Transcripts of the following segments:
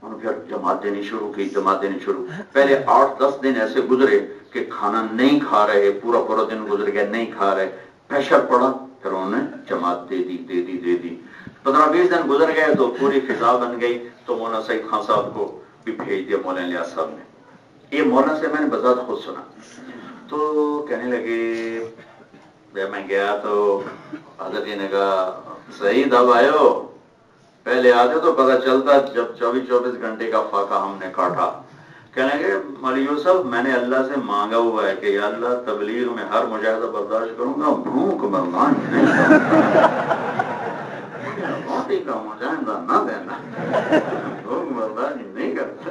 انہوں نے پھر جماعت دینی شروع کی، جماعت دینی شروع. پہلے 8-10 دن ایسے گزرے کہ کھانا نہیں کھا رہے، پورا دن گزر گیا نہیں کھا رہے. پریشر پڑا، پھر انہوں نے جماعت دے دی. 15-20 دن گزر گئے تو پوری فضا بن گئی. تو مولانا سعید خان صاحب کو بھی بھیج دیا مولانا الیاس صاحب نے. یہ مولانا سے میں نے بذات خود سنا. تو کہنے لگے، میں گیا تو حضرت جی نے کہا سعید اب آئے ہو، پہلے آتے تو پتہ چلتا جب 24 گھنٹے کا فاقہ ہم نے کاٹا. کہنے لگے مولوی یوسف میں نے اللہ سے مانگا ہوا ہے کہ یا اللہ تبلیغ میں ہر مجاہدہ برداشت کروں گا، بھوک برداشت نہیں روٹی کا مجاہدہ نہ دینا، بھوک برداشت نہیں کرتا.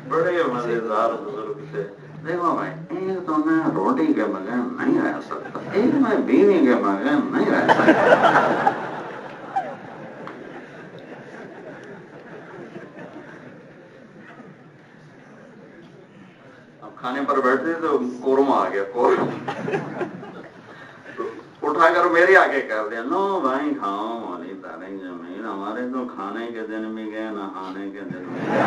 بڑے مزیدار بزرگ تھے. دیکھو بھائی، ایک تو میں روٹی کے بغیر نہیں رہ سکتا، ایک میں بیوی کے بغیر نہیں رہ سکتا. اب کھانے پر بیٹھتے تو قورمہ آ گیا، اٹھا کر میرے آگے کر دیا، نو بھائی کھاؤ مولی تارے زمین، ہمارے تو کھانے کے دن بھی گئے نہانے کے دن بھی گئے.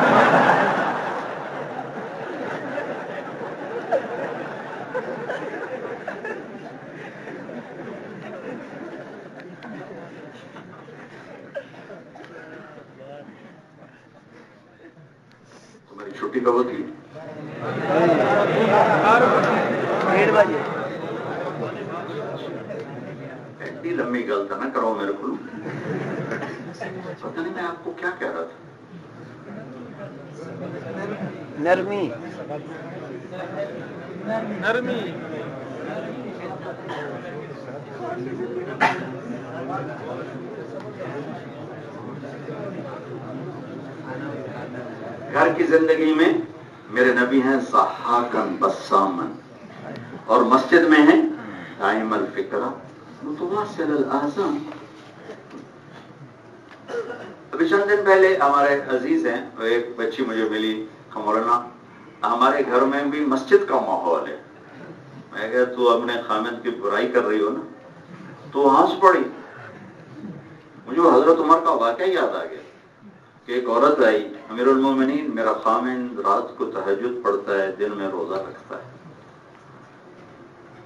تمہاری چھٹی کب ہوتی ہے؟ 1:30 بجے. ایڈی لمبی غلط نہ کرو میرے کو. پتہ نہیں میں آپ کو کیا کہہ رہا تھا. نرمی. گھر کی زندگی میں میرے نبی ہیں ضحاکن بسامن، اور مسجد میں ہیں دائم الفکرہ متواصل الاذان. ابھی چند دن پہلے ہمارے عزیز ہیں، ایک بچی مجھے ملی، مولانا ہمارے گھر میں بھی مسجد کا ماحول ہے. میں کہا تو اپنے خامد کی برائی کر رہی ہو نا. تو ہنس پڑی. مجھے حضرت عمر کا واقعہ یاد آ گیا کہ ایک عورت آئی، امیر المومنین میرا خامد رات کو تہجد پڑھتا ہے، دن میں روزہ رکھتا ہے.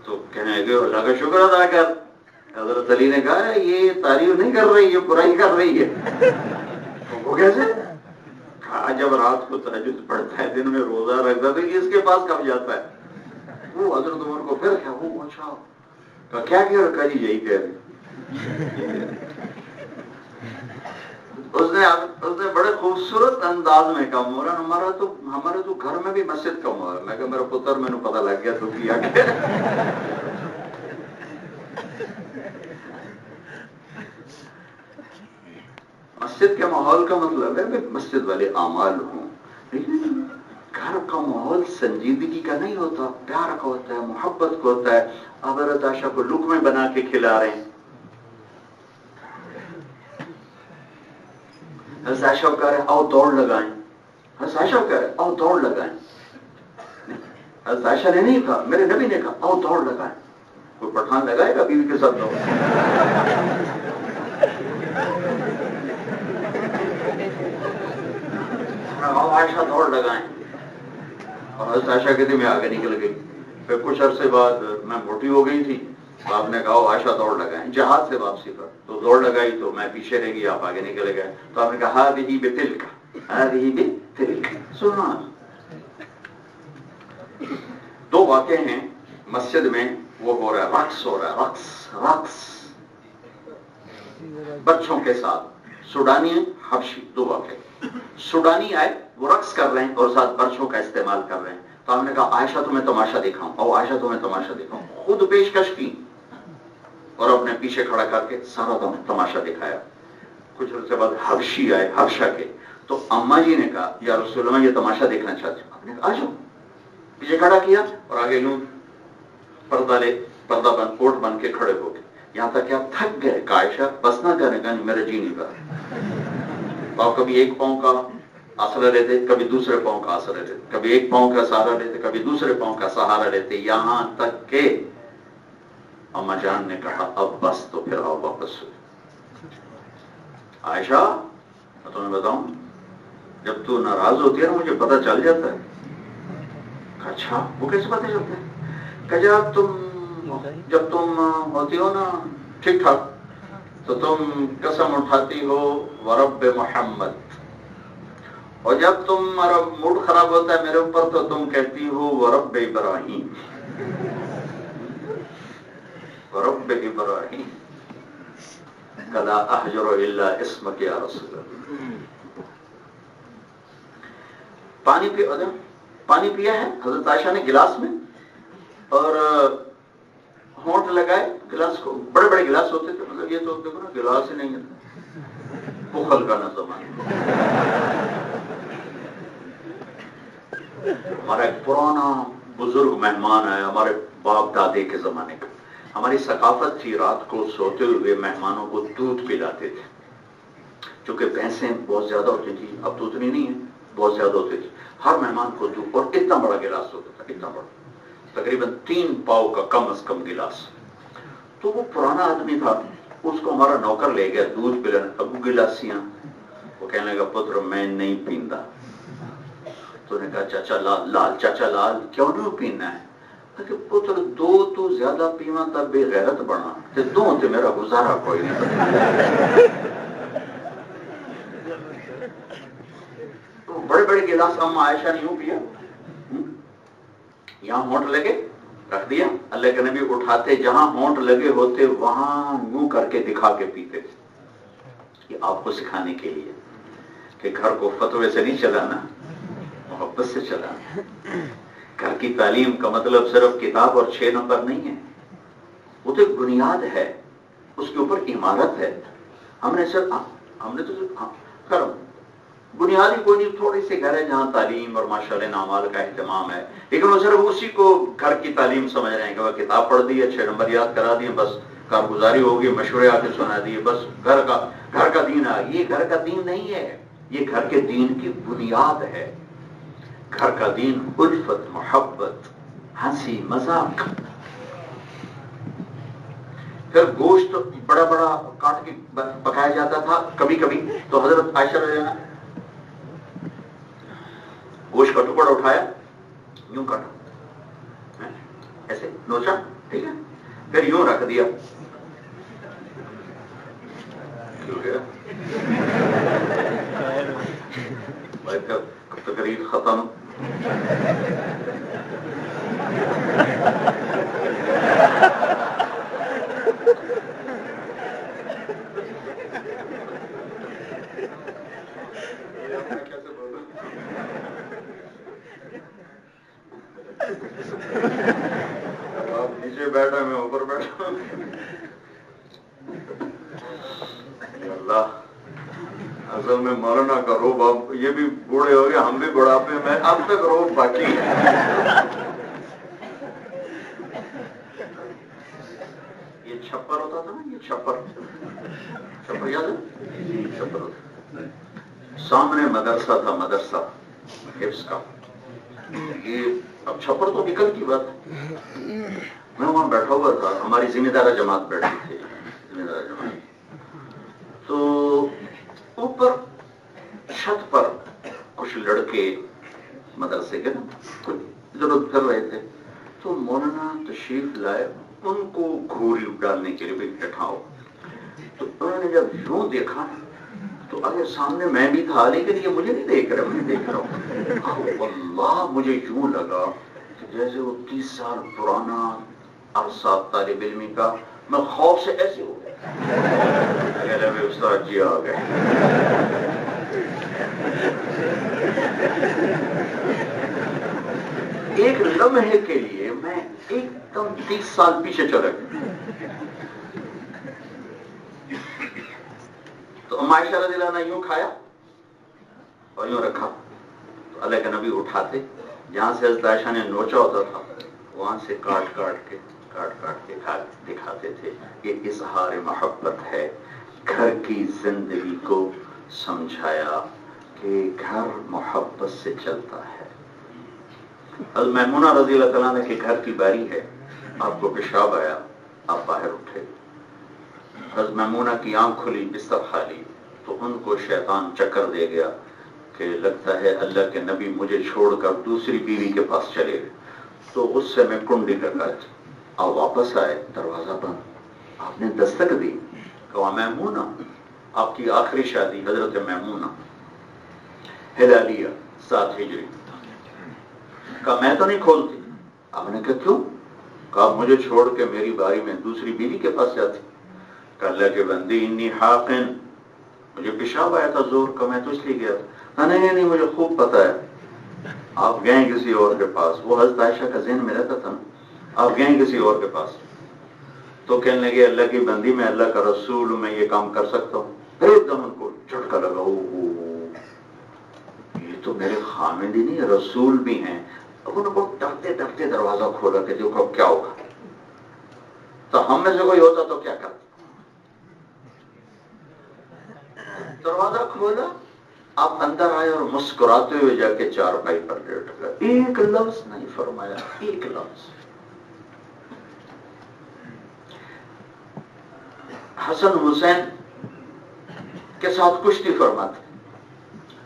تو کہنے لگے اللہ کا شکر ادا کر. حضرت علی نے کہا یہ تعریف نہیں کر رہی، یہ برائی کر رہی ہے. وہ کیسے؟ کہا جب رات کو تہجد پڑھتا ہے، دن میں روزہ رکھتا ہے تو یہ اس کے پاس کب جاتا ہے؟ وہ حضرت عمر کو پھر کیا وہ اچھا کہا کیا کہہ رہا جی یہی کہہ رہی. اس نے بڑے خوبصورت انداز میں کہا مولانا ہمارے تو گھر میں بھی مسجد کا ماحول. میں کہا میرا پتر میں نے پتہ لگ گیا تو کیا کہ مسجد کے ماحول کا مطلب ہے کہ مسجد والے اعمال ہوں، لیکن گھر کا ماحول سنجیدگی کا نہیں ہوتا، پیار کا ہوتا ہے، محبت کا ہوتا ہے. اب حضرت عائشہ کو لقمے بنا کے کھلا رہے ہیں. حضرت عائشہ کہہ رہے آؤ دوڑ لگائیں. حضرت عائشہ کہہ رہے آؤ دوڑ لگائیں. حضرت عائشہ نے نہیں کہا، میرے نبی نے کہا آؤ دوڑ لگائیں. کوئی پٹھان لگائے گا بیوی کے ساتھ دوڑ؟ آؤ عائشہ دوڑ لگائیں. اور حضرت عائشہ کہتی میں آگے نکل گئی. پھر کچھ عرصے بعد میں موٹی ہو گئی تھی، آپ نے کہا عائشہ دوڑ لگائیں جہاد سے واپسی پر. تو دوڑ لگائی تو میں پیچھے رہ گئی، آپ آگے نکل گئے. تو آپ نے کہا ہذہ بتلک ہذہ بتلک. سنا دو واقع ہیں مسجد میں، وہ ہو رہا ہے رقص، ہو رہا ہے رقص بچوں کے ساتھ. سوڈانی حبشی دو واقع. سوڈانی آئے وہ رقص کر رہے ہیں اور ساتھ برچھوں کا استعمال کر رہے ہیں. تو ہم نے کہا عائشہ تمہیں تماشا دکھاؤں، او عائشہ تمہیں تماشا دکھاؤں. خود پیشکش کی اور اپنے پیچھے کھڑا کر کے سارا تماشا دکھایا. کچھ عرصے بعد حبشی آئے حبشہ کے. تو اما جی نے کہا یا رسول اللہ یہ تماشا دیکھنا چاہتے ہوں. آپ نے کہا آ جاؤ. پیچھے کھڑا کیا اور آگے یوں پردہ بند کوٹ بن کے کھڑے ہو گئے. یہاں تک کہ آپ تھک گئے کہ عائشہ بس نہ کرنے کا میرا جی نہیں کرا. تو آپ کبھی ایک پاؤں کا آسرا لیتے، کبھی دوسرے پاؤں کا آسرا لیتے، کبھی ایک پاؤں کا سہارا لیتے، کبھی دوسرے پاؤں کا سہارا لیتے، یہاں تک کہ اما جان نے کہا اب بس. تو پھر آؤ واپس. عائشہ تمہیں بتاؤں جب تو ناراض ہوتی ہے نا مجھے پتہ چل جاتا ہے. اچھا وہ کیسے پتہ چلتا ہے؟ کہ جب تم ہوتی ہو نا ٹھیک ٹھاک تو تم قسم اٹھاتی ہو ورب محمد، اور جب تمہارا موڈ خراب ہوتا ہے میرے اوپر تو تم کہتی ہو ورب ابراہیم. ورب ابراہیم کلا احجر الا اسمک یا رسول اللہ. پانی پیا ہے حضرت عائشہ نے گلاس میں، اور ہونٹ لگائے گلاس کو. بڑے بڑے گلاس ہوتے تھے، مطلب یہ تو دیکھو نا گلاس ہی نہیں ہے، بخل کا نہ زمانہ. ہمارا ایک پرانا بزرگ مہمان ہے ہمارے باپ دادے کے زمانے کا. ہماری ثقافت تھی رات کو سوتے ہوئے مہمانوں کو دودھ پلاتے تھے. چونکہ بھینسیں بہت زیادہ ہوتی تھی، اب تو اتنی نہیں ہے، بہت زیادہ ہوتی تھی. ہر مہمان کو دودھ، اور اتنا بڑا گلاس ہوتا تھا، اتنا بڑا، تقریباً 3 پاؤ کا کم از کم گلاس. تو وہ پرانا آدمی تھا، اس کو ہمارا نوکر لے گیا دودھ پلانے. ابو گلاسیاں، وہ کہنے لگا پتر میں نہیں پیندا. تو نے کہا چاچا لال چاچا لال کیوں نہیں پینا ہے؟ کہ پتر دو تو زیادہ پیواں تا بے غیرت بنا تے دو تے میرا گزارا کوئی نہیں. تو بڑے بڑے گلاس ہم عائشہ نے یوں پیا، یہاں ہونٹ لگے رکھ دیا. اللہ کے نبی اٹھاتے جہاں ہونٹ لگے ہوتے وہاں یوں کر کے دکھا کے پیتے. یہ آپ کو سکھانے کے لیے کہ گھر کو فتوے سے نہیں چلانا، محبت سے چلانا. گھر کی تعلیم کا مطلب صرف کتاب اور 6 نمبر نہیں ہے، وہ تو ایک بنیاد ہے، اس کے اوپر عمارت ہے. ہم نے تو بنیادی کوئی نہیں، تھوڑی سی گھر ہے جہاں تعلیم اور ماشاءاللہ اعمال کا اہتمام ہے، لیکن وہ صرف اسی کو گھر کی تعلیم سمجھ رہے ہیں کہ وہ کتاب پڑھ دی ہے، 6 نمبر یاد کرا دیے، بس کارگزاری ہوگی، مشورے آ کے سنا دیے، بس گھر کا دین آ. یہ گھر کا دین نہیں ہے، یہ گھر کے دین کی بنیاد ہے. گھر کا دین الفت، محبت، ہنسی مذاق. پھر گوشت بڑا بڑا کاٹ کے پکایا جاتا تھا کبھی کبھی. تو حضرت عائشہ رضی اللہ عنہا گوشت کا ٹکڑا اٹھایا، یوں کاٹا، ایسے نوچا، ٹھیک ہے، پھر یوں رکھ دیا. تقریر ختم. آپ نیچے بیٹھا میں اوپر بیٹھا. اللہ اصل میں مولانا کا روب، اب یہ بھی بوڑھے ہو گئے، ہم بھی بڑھاپے میں، اب تک روب باقی ہے. یہ چھپر ہوتا تھا نا، یہ چھپر یاد ہے؟ چھپر ہوتا. سامنے مدرسہ تھا، مدرسہ حفظ کا. یہ اب چھپر تو نکل کی بات ہے. میں وہاں بیٹھا ہوا تھا، ہماری ذمہ دارہ جماعت بیٹھی تھی، ذمہ دارہ جماعت. تو اوپر چھت پر کچھ لڑکے مدرسے کے نا کچھ ضرورت کر رہے تھے. تو مولانا تشریف لائے ان کو گھوری ڈالنے کے لیے بیٹھاؤ. تو انہوں نے جب یوں دیکھا تو اگر سامنے میں بھی تھا لیکن یہ مجھے نہیں دیکھ رہا، مجھے دیکھ رہا ہوں. اللہ مجھے یوں لگا کہ جیسے وہ 30 سال پرانا عرصہ طالب علمی کا، میں خوف سے ایسے ہو گیا. استاد جی آ گئے. ایک لمحے کے لیے میں ایک دم 30 سال پیچھے چلا گیا. تو عائشہ رضی اللہ عنہا یوں کھایا اور یوں رکھا. تو اللہ کے نبی اٹھاتے، جہاں سے حضرت عائشہ نے نوچا ہوتا تھا وہاں سے کاٹ کاٹ کے دکھاتے تھے. یہ اظہار محبت ہے. گھر کی زندگی کو سمجھایا کہ گھر محبت سے چلتا ہے. حضرت میمونہ رضی اللہ تعالیٰ عنہ کے گھر کی باری ہے، آپ کو پیشاب آیا، آپ باہر اٹھے. حضرت میمونہ کی آنکھ کھلی، بستر خالی. تو ان کو شیطان چکر دے گیا کہ لگتا ہے اللہ کے نبی مجھے چھوڑ کر دوسری بیوی کے پاس چلے گئے. تو غصے میں کنڈی لگا اور واپس آئے، دروازہ بند. آپ نے دستک دی، کہا میمونہ، آپ کی آخری شادی حضرت میمونہ ہلالیہ 7 ہجری. کہا میں تو نہیں کھولتی. آپ نے کہا کیوں؟ کہا مجھے چھوڑ کے میری باری میں دوسری بیوی کے پاس جاتی. کہا اللہ کے بندی انی حاقن، مجھے پیشاب آیا تھا زور کا، میں تو اس لیے گیا تھا. نہیں مجھے خوب پتا ہے آپ گئے کسی اور کے پاس. وہ حضرت عائشہ کا ذہن میں رہتا تھا نا، آپ گئے کسی اور کے پاس. تو کہنے لگے اللہ کی بندی میں اللہ کا رسول ہوں، میں یہ کام کر سکتا ہوں. ایک دم ان کو جھٹکا لگا، یہ تو میرے خامد ہی نہیں رسول بھی ہیں. اب ان کو ڈرتے ڈرتے دروازہ کھولا کہ دیکھو اب کیا ہوگا. تو ہم میں سے کوئی ہوتا تو کیا کرتا. دروازہ کھولا، آپ اندر آئے اور مسکراتے ہوئے جا کے چارپائی پر لیٹ گئے. ایک لفظ نہیں فرمایا، ایک لفظ. حسن حسین کے ساتھ کشتی فرماتے،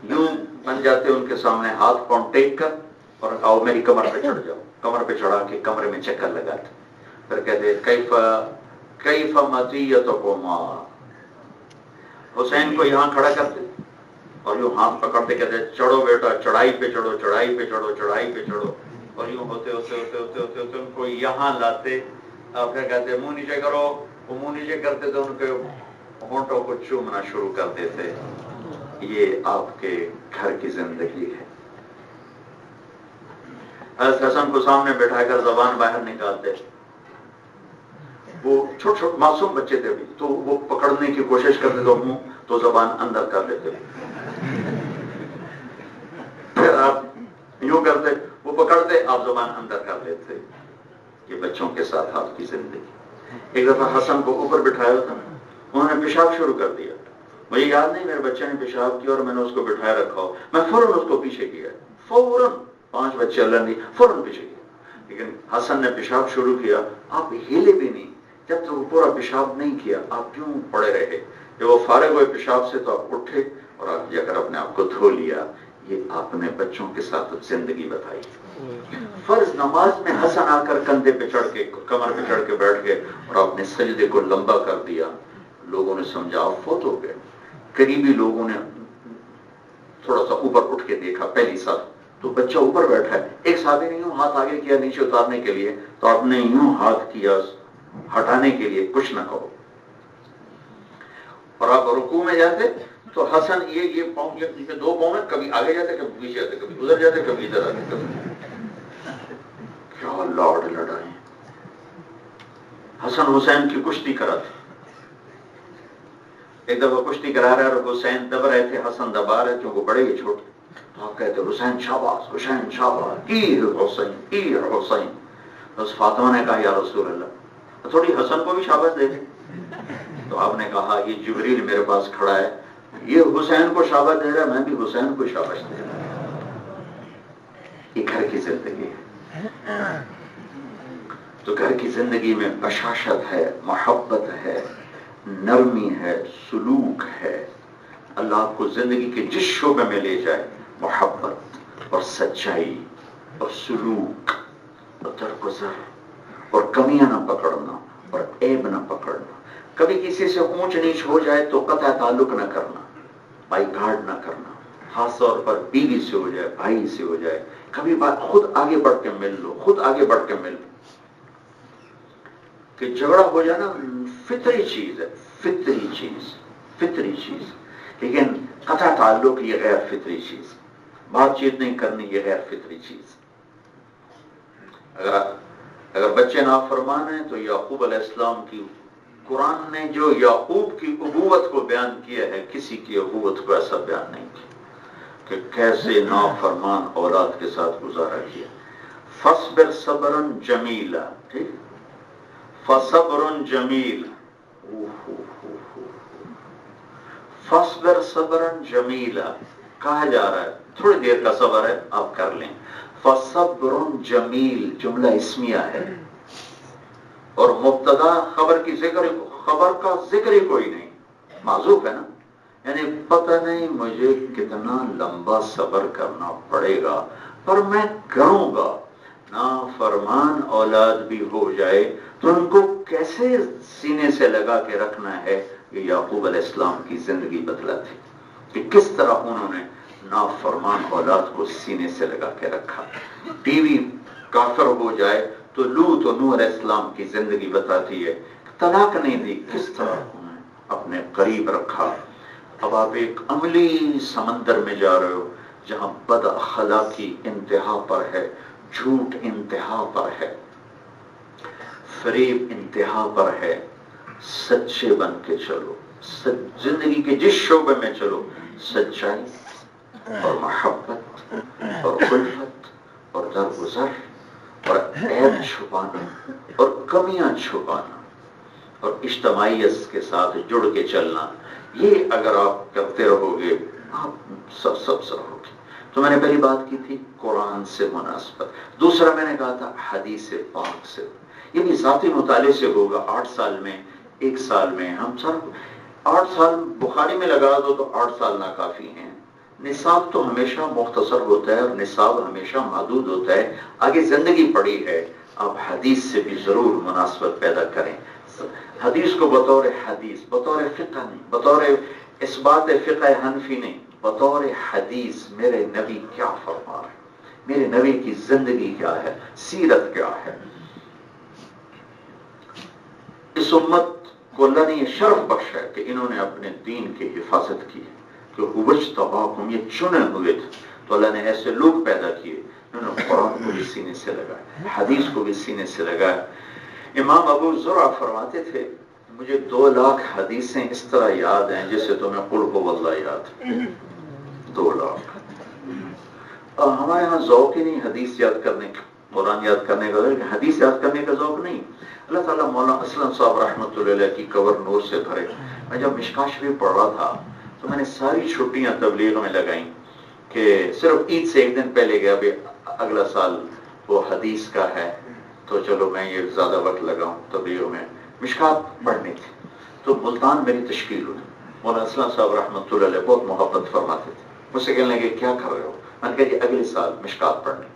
یوں بن جاتے ان کے سامنے ہاتھ پاؤں ٹیک کر اور آؤ میری کمر پہ چڑھ جاؤ. کمر پہ چڑھا کے کمرے میں چکر لگاتے، پھر کہتے کیف مطیتکما. حسین کو یہاں کھڑا کرتے اور یوں ہاتھ پکڑتے کہتے چڑھو بیٹا، چڑھائی پہ چڑھو، چڑھائی پہ چڑھو، چڑھائی پہ چڑھو. اور یوں ہوتے ہوتے ہوتے ہوتے ہوتے ہوتے ان کو یہاں لاتے. آپ کیا کہتے منہ نیچے کرو. وہ منہ نیچے کرتے تو ان کے ہونٹوں کو چومنا شروع کر دیتے. یہ آپ کے گھر کی زندگی ہے. حضرت حسن کو سامنے بٹھا کر زبان باہر نکالتے. وہ چھوٹے چھوٹے معصوم بچے تھے بھی، تو وہ پکڑنے کی کوشش کرتے تو منہ تو زبان اندر کر لیتے. پھر آپ یوں کرتے، وہ پکڑتے، آپ زبان اندر کر لیتے. یہ بچوں کے ساتھ آپ کی زندگی. ایک دفعہ حسن کو اوپر بٹھایا تھا، انہوں نے پیشاب شروع کر دیا. مجھے یاد نہیں میرے بچے نے پیشاب کیا اور میں نے اس کو بٹھایا رکھا ہو. میں فوراً اس کو پیچھے کیا، فوراً 5 بچے اللہ نے فوراً پیچھے کیا. لیکن حسن نے پیشاب شروع کیا، آپ ہلے بھی نہیں. جب تک وہ پورا پیشاب نہیں کیا آپ کیوں پڑے رہے. جب وہ فارغ ہوئے پیشاب سے تو آپ اٹھے اور آپ جا کر اپنے آپ کو دھو لیا. یہ آپ نے بچوں کے ساتھ زندگی بتائی. فرض نماز میں حسن آ کر کندھے پہ چڑھ کے کمر پہ چڑھ کے بیٹھ گئے اور آپ نے سجدے کو لمبا کر دیا. لوگوں نے سمجھا آپ فوت ہو گئے. قریبی لوگوں نے تھوڑا سا اوپر اٹھ کے دیکھا پہلی صف تو بچہ اوپر بیٹھا ہے. ایک صحابی نے یوں ہاتھ آگے کیا نیچے اتارنے کے لیے تو آپ نے یوں ہاتھ کیا ہٹانے کے لیے کچھ نہ کہو. اور آپ رکوع میں جاتے تو حسن یہ پاؤں کے 2 پاؤں میں کبھی آگے جاتے کبھی پیچھے جاتے، کبھی ادھر جاتے کبھی ادھر آتے. کبھی کیا لاڈ لڑائیں. حسن حسین کی کشتی کرا تھی. ایک دفعہ کشتی کرا رہے اور حسین دب رہے تھے، حسن دبا رہے تھے، وہ بڑے ہی چھوٹے. تو آپ کہتے حسین شاباش، حسین شاباش، ایر حسین، ایر حسین. بس فاطمہ نے کہا یا رسول اللہ تھوڑی حسن کو بھی شاباش دے دیں. تو آپ نے کہا یہ جبریل میرے پاس کھڑا ہے، یہ حسین کو شاباش دے رہا ہے، میں بھی حسین کو شاباش دے رہا ہوں. یہ گھر کی زندگی ہے. تو گھر کی زندگی میں بشاشت ہے، محبت ہے، نرمی ہے، سلوک ہے. اللہ آپ کو زندگی کے جس شعبے میں لے جائے محبت اور سچائی اور سلوک اور درگزر اور کمیاں نہ پکڑنا اور عیب نہ پکڑنا. کبھی کسی سے اونچ نیچ ہو جائے تو قطع تعلق نہ کرنا، بائی کارڈ نہ کرنا. خاص طور پر بیوی سے ہو جائے، بھائی سے ہو جائے، کبھی بات خود آگے بڑھ کے مل لو، خود آگے بڑھ کے مل لو. کہ جھگڑا ہو جانا فطری چیز ہے، فطری چیز، فطری چیز. لیکن قطع تعلق یہ غیر فطری چیز. بات چیت نہیں کرنی یہ غیر فطری چیز. اگر بچے نافرمان ہیں تو یعقوب علیہ السلام کی قرآن نے جو یعقوب کی ابوت کو بیان کیا ہے کسی کی ابوت کو ایسا بیان نہیں کیا کہ کیسے نافرمان اولاد کے ساتھ گزارا کیا. فصبر صبرا جمیلا، ٹھیک، فصبر جمیل، فصبر صبرا جمیلا کہا جا رہا ہے تھوڑی دیر کا صبر ہے آپ کر لیں. فصبر جمیل جملہ اسمیہ ہے اور مبتدا خبر کی ذکر، خبر کا ذکر ہی کوئی نہیں، معذوف ہے نا. یعنی پتہ نہیں مجھے کتنا لمبا صبر کرنا پڑے گا پر میں کروں گا. نافرمان اولاد بھی ہو جائے تو ان کو کیسے سینے سے لگا کے رکھنا ہے. یہ یعقوب علیہ السلام کی زندگی بتلاتی کہ کس طرح انہوں نے نافرمان اولاد کو سینے سے لگا کے رکھا. بیوی کافر ہو جائے تو لوط و نوح علیہ السلام کی زندگی بتاتی ہے. طلاق نہیں دی، کس طرح انہوں نے اپنے قریب رکھا. اب آپ ایک عملی سمندر میں جا رہے ہو جہاں بد اخلاقی انتہا پر ہے، جھوٹ انتہا پر ہے، فریب انتہا پر ہے. سچے بن کے چلو، زندگی کے جس شعبے میں چلو سچائی اور محبت اور الفت اور درگزر اور عیب چھپانا اور کمیاں چھپانا اور اجتماعیت کے ساتھ جڑ کے چلنا، یہ اگر آپ کرتے رہو گے آپ سب رہو گے. تو میں نے پہلی بات کی تھی قرآن سے مناسبت. دوسرا میں نے کہا تھا حدیث پاک سے. یہ بھی ذاتی مطالعے سے ہوگا. 8 سال میں 1 سال میں ہم سب 8 سال بخاری میں لگا دو تو 8 سال ناکافی ہیں. نصاب تو ہمیشہ مختصر ہوتا ہے اور نصاب ہمیشہ محدود ہوتا ہے. آگے زندگی پڑی ہے، آپ حدیث سے بھی ضرور مناسبت پیدا کریں. حدیث کو بطور حدیث، بطور فقہ نہیں، بطور اثبات فقہ حنفی نہیں، بطور حدیث میرے نبی کیا فرما رہے، میرے نبی کی زندگی کیا ہے، سیرت کیا ہے. اس امت کو اللہ نے یہ شرف بخشا ہے کہ انہوں نے اپنے دین کی حفاظت کی ہے. کہ وجتباکم، یہ چنے ہوئے تھے تو اللہ نے ایسے لوگ پیدا کیے انہوں نے قرآن کو بھی سینے سے لگایا، حدیث کو بھی سینے سے لگایا. امام ابو زرع فرماتے تھے مجھے 2 لاکھ حدیثیں اس طرح یاد ہیں جیسے تمہیں قل هو اللہ یاد. 2 لاکھ. ہمارے یہاں ذوق ہی نہیں حدیث یاد کرنے کا، قرآن یاد کرنے کا، حدیث یاد کرنے کا ذوق نہیں. اللہ تعالیٰ مولانا اسلم صاحب رحمۃ اللہ علیہ کی قبر نور سے بھرے. میں جب مشکاہ شریف پڑھ رہا تھا تو میں نے ساری چھٹیاں تبلیغ میں لگائیں کہ صرف عید سے 1 دن پہلے گیا بھی اگلا سال وہ حدیث کا ہے تو چلو میں یہ زیادہ وقت لگاؤں تبلیغ میں. مشکات پڑھنی تھی تو ملتان میری تشکیل ہوئی. مولانا اسلم صاحب رحمۃ اللہ علیہ بہت محبت فرماتے تھے. مجھ سے کہنے لگے کیا کر رہے ہو؟ میں نے کہا جی اگلے سال مشکات پڑھنی.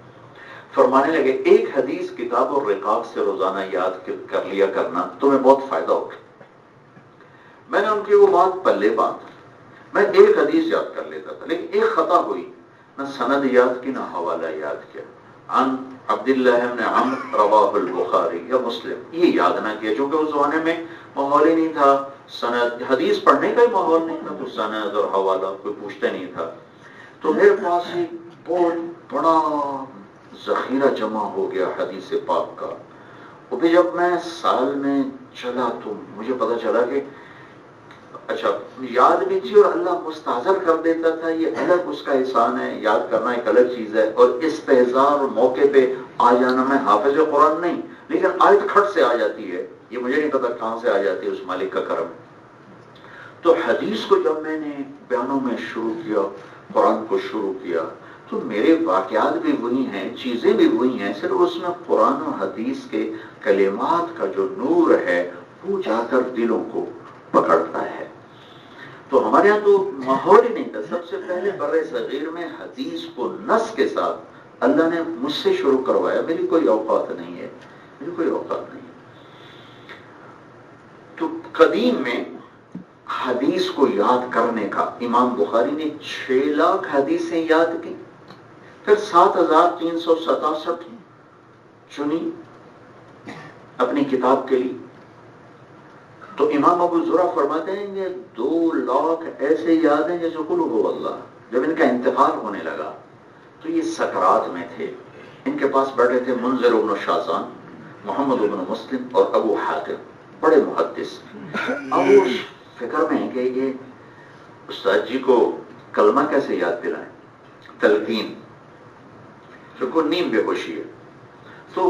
فرمانے لگے ایک حدیث کتاب اور رقاق سے روزانہ یاد کر لیا کرنا تمہیں بہت فائدہ ہوگا. میں نے ان کی وہ بات پلے باندھ، میں ایک حدیث یاد کر لیتا تھا لیکن ایک خطا ہوئی، نہ سند یاد کی نہ حوالہ یاد کیا. عن عبداللہ بن عمرو رواہ البخاری یا مسلم، یہ یاد نہ کیا چونکہ اس زمانے میں ماحول ہی نہیں تھا، سند حدیث پڑھنے کا ہی ماحول نہیں تھا تو سند اور حوالہ کوئی پوچھتا نہیں تھا. تو میرے پاس ایک بہت بڑا ذخیرہ جمع ہو گیا حدیث پاک کا. وہ بھی جب میں سال میں چلا تو مجھے پتا چلا کہ اچھا یاد بھی تھی اور اللہ مستحضر کر دیتا تھا. یہ الگ اس کا احسان ہے، یاد کرنا ایک الگ چیز ہے. اور استحضار اور موقع پہ آ جانا، میں حافظ قرآن نہیں لیکن آیت کھٹ سے آ جاتی ہے، یہ مجھے نہیں پتا کہاں سے آ جاتی ہے، اس مالک کا کرم. تو حدیث کو جب میں نے بیانوں میں شروع کیا، قرآن کو شروع کیا تو میرے واقعات بھی وہی ہیں، چیزیں بھی وہی ہیں، صرف اس میں قرآن و حدیث کے کلمات کا جو نور ہے وہ جا کر دلوں کو پکڑتا ہے. تو ہمارے یہاں تو ماحول ہی نہیں تھا. سب سے پہلے بر صغیر میں حدیث کو نص کے ساتھ اللہ نے مجھ سے شروع کروایا. میری کوئی اوقات نہیں ہے، میری کوئی اوقات نہیں ہے. تو قدیم میں حدیث کو یاد کرنے کا امام بخاری نے 6 لاکھ حدیثیں یاد کی، پھر 7367 چنی اپنی کتاب کے لیے. تو امام ابو زرع فرماتے ہیں کہ 2 لاکھ ایسے یاد ہیں جیسے قل هو اللہ. جب ان کا انتقال ہونے لگا تو یہ سکرات میں تھے. ان کے پاس بیٹھے تھے منذر بن شاذان، محمد بن مسلم اور ابو حاتم، بڑے محدث. اب وہ فکر میں ہے کہ یہ استاد جی کو کلمہ کیسے یاد دلائیں، تلقین، کو نیم بے ہوشی ہے. تو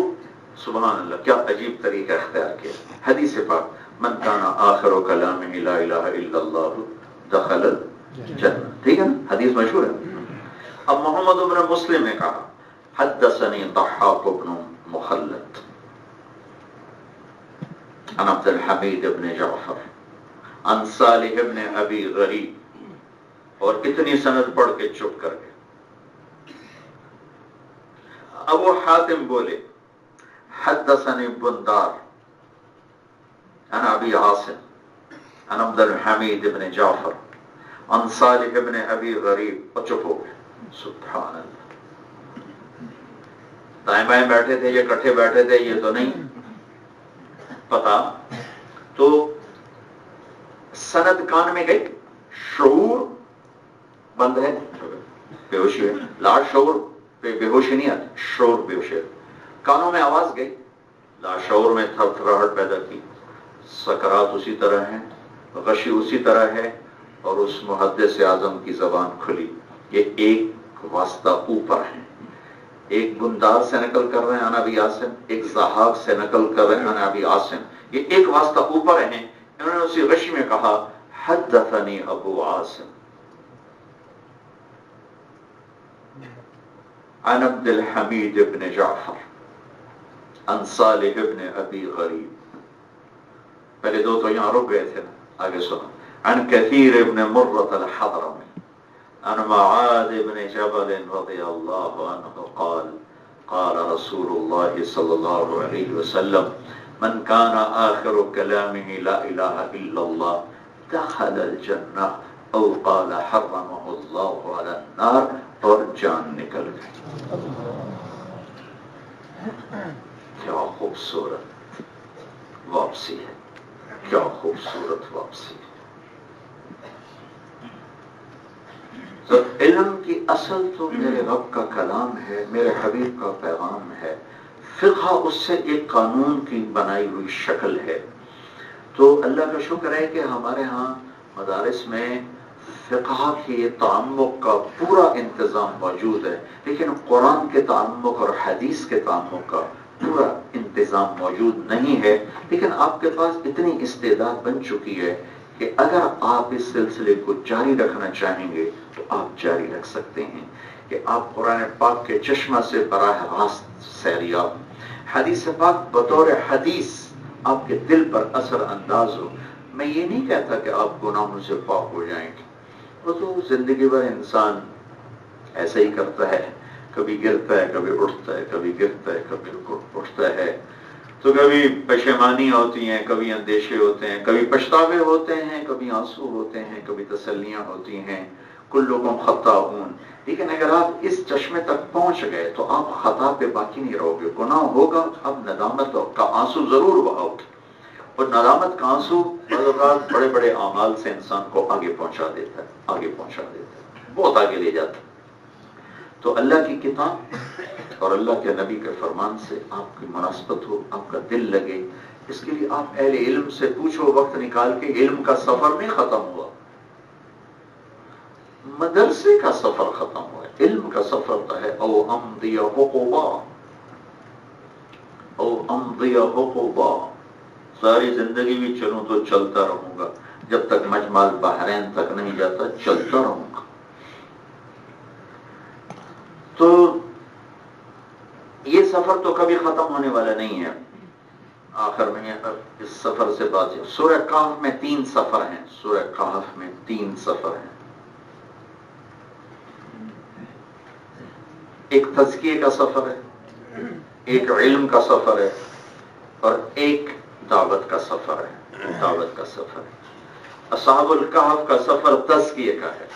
سبحان اللہ کیا عجیب طریقہ اختیار کیا. حدیث پاک من کان آخر کلامہ لا الہ الا اللہ دخل الجنہ، ٹھیک ہے نا، حدیث مشہور ہے. اب محمد بن مسلم نے کہا حدثنی ضحاک بن مخلد عن عبد الحمید بن جعفر عن صالح بن ابی غریب اور اتنی سند پڑھ کے چپ کر گئے. ابو حاتم بولے حدثني بندار عن ابي عاصم عن عبد الحميد بن جعفر عن صالح بن ابي غریب. اور چپ ہو گئے. سبحان اللہ. دائیں بائیں بیٹھے تھے، یہ کٹھے بیٹھے تھے، یہ تو نہیں پتا. تو سند کان میں گئی، شعور بند ہے، بے ہوشی ہے. لا شعور پہ بے ہوشی نہیں آتی، شعور بے ہوشی. کانوں میں آواز گئی، لا شعور میں تھر تھراہٹ پیدا کی. سکرات اسی طرح ہیں، غشی اسی طرح ہے، اور اس محدث اعظم کی زبان کھلی. یہ ایک واسطہ اوپر ہیں، ایک بندار سے نقل کر رہے ہیں عن ابی عاصم، ایک ضحاک سے نقل کر رہے ہیں عن ابی عاصم. یہ ایک واسطہ اوپر ہیں. انہوں نے اسی غش میں کہا حدثنی ابو عاصم عن عبد الحمید بن جعفر عن صالح بن ابی غریب. پہلے دو تو یہاں رک گئے تھے نا، آگے سنو. عن كثير بن مرة الحضرمي عن معاذ بن جبل رضي الله عنه قال قال رسول الله صلى الله عليه وسلم من كان آخر كلامه لا إله إلا الله دخل الجنة او قال حرمه الله على النار. اور جان نکل گئی. کیا خوبصورت واپسی ہے، کیا خوبصورت واپسی ہے. تو علم کی اصل تو میرے رب کا کلام ہے، میرے حبیب کا پیغام ہے. فقہ اس سے ایک قانون کی بنائی ہوئی شکل ہے. تو اللہ کا شکر ہے کہ ہمارے ہاں مدارس میں فقہ کے تعمق کا پورا انتظام موجود ہے، لیکن قرآن کے تعمق اور حدیث کے تعمق کا پورا انتظام موجود نہیں ہے. لیکن آپ کے پاس اتنی استعداد بن چکی ہے کہ اگر آپ اس سلسلے کو جاری رکھنا چاہیں گے تو آپ جاری رکھ سکتے ہیں. کہ آپ قرآن پاک کے چشمہ سے براہ راست سیریاب، حدیث پاک بطور حدیث آپ کے دل پر اثر انداز ہو. میں یہ نہیں کہتا کہ آپ گناہوں سے پاک ہو جائیں گے، وہ تو زندگی بھر انسان ایسا ہی کرتا ہے، کبھی گرتا ہے، کبھی اٹھتا ہے، کبھی گرتا ہے، کبھی اٹھتا ہے. تو کبھی پشیمانی ہوتی ہیں، کبھی اندیشے ہوتے ہیں، کبھی پچھتاوے ہوتے ہیں، کبھی آنسو ہوتے ہیں، کبھی تسلیاں ہوتی ہیں. کلکم خطاؤون. لیکن اگر آپ اس چشمے تک پہنچ گئے تو آپ خطا پہ باقی نہیں رہو گے. گناہ ہوگا، اب ندامت کا آنسو ضرور بہاؤ گے، اور ندامت کا آنسو بعض اوقات بڑے بڑے اعمال سے انسان کو آگے پہنچا دیتا ہے، آگے پہنچا دیتا ہے، بہت آگے لے جاتا ہے. تو اللہ کی کتاب اور اللہ کے نبی کے فرمان سے آپ کی مناسبت ہو، آپ کا دل لگے، اس کے لیے آپ اہل علم سے پوچھو وقت نکال کے. علم کا سفر نہیں ختم ہوا، مدرسے کا سفر ختم ہوا ہے. علم کا سفر تو ہے او امضی حقوبا، او امضی حقوبا. ساری زندگی بھی چلوں تو چلتا رہوں گا، جب تک مجمع البحرین تک نہیں جاتا چلتا رہوں گا. تو یہ سفر تو کبھی ختم ہونے والا نہیں ہے. آخر میں اس سفر سے بات ہے. سورہ کہف میں 3 سفر ہیں، سورہ کہف میں 3 سفر ہیں. ایک تزکیے کا سفر ہے، ایک علم کا سفر ہے، اور ایک دعوت کا سفر ہے. دعوت کا سفر ہے. اصحاب الکہف کا سفر تزکیے کا ہے.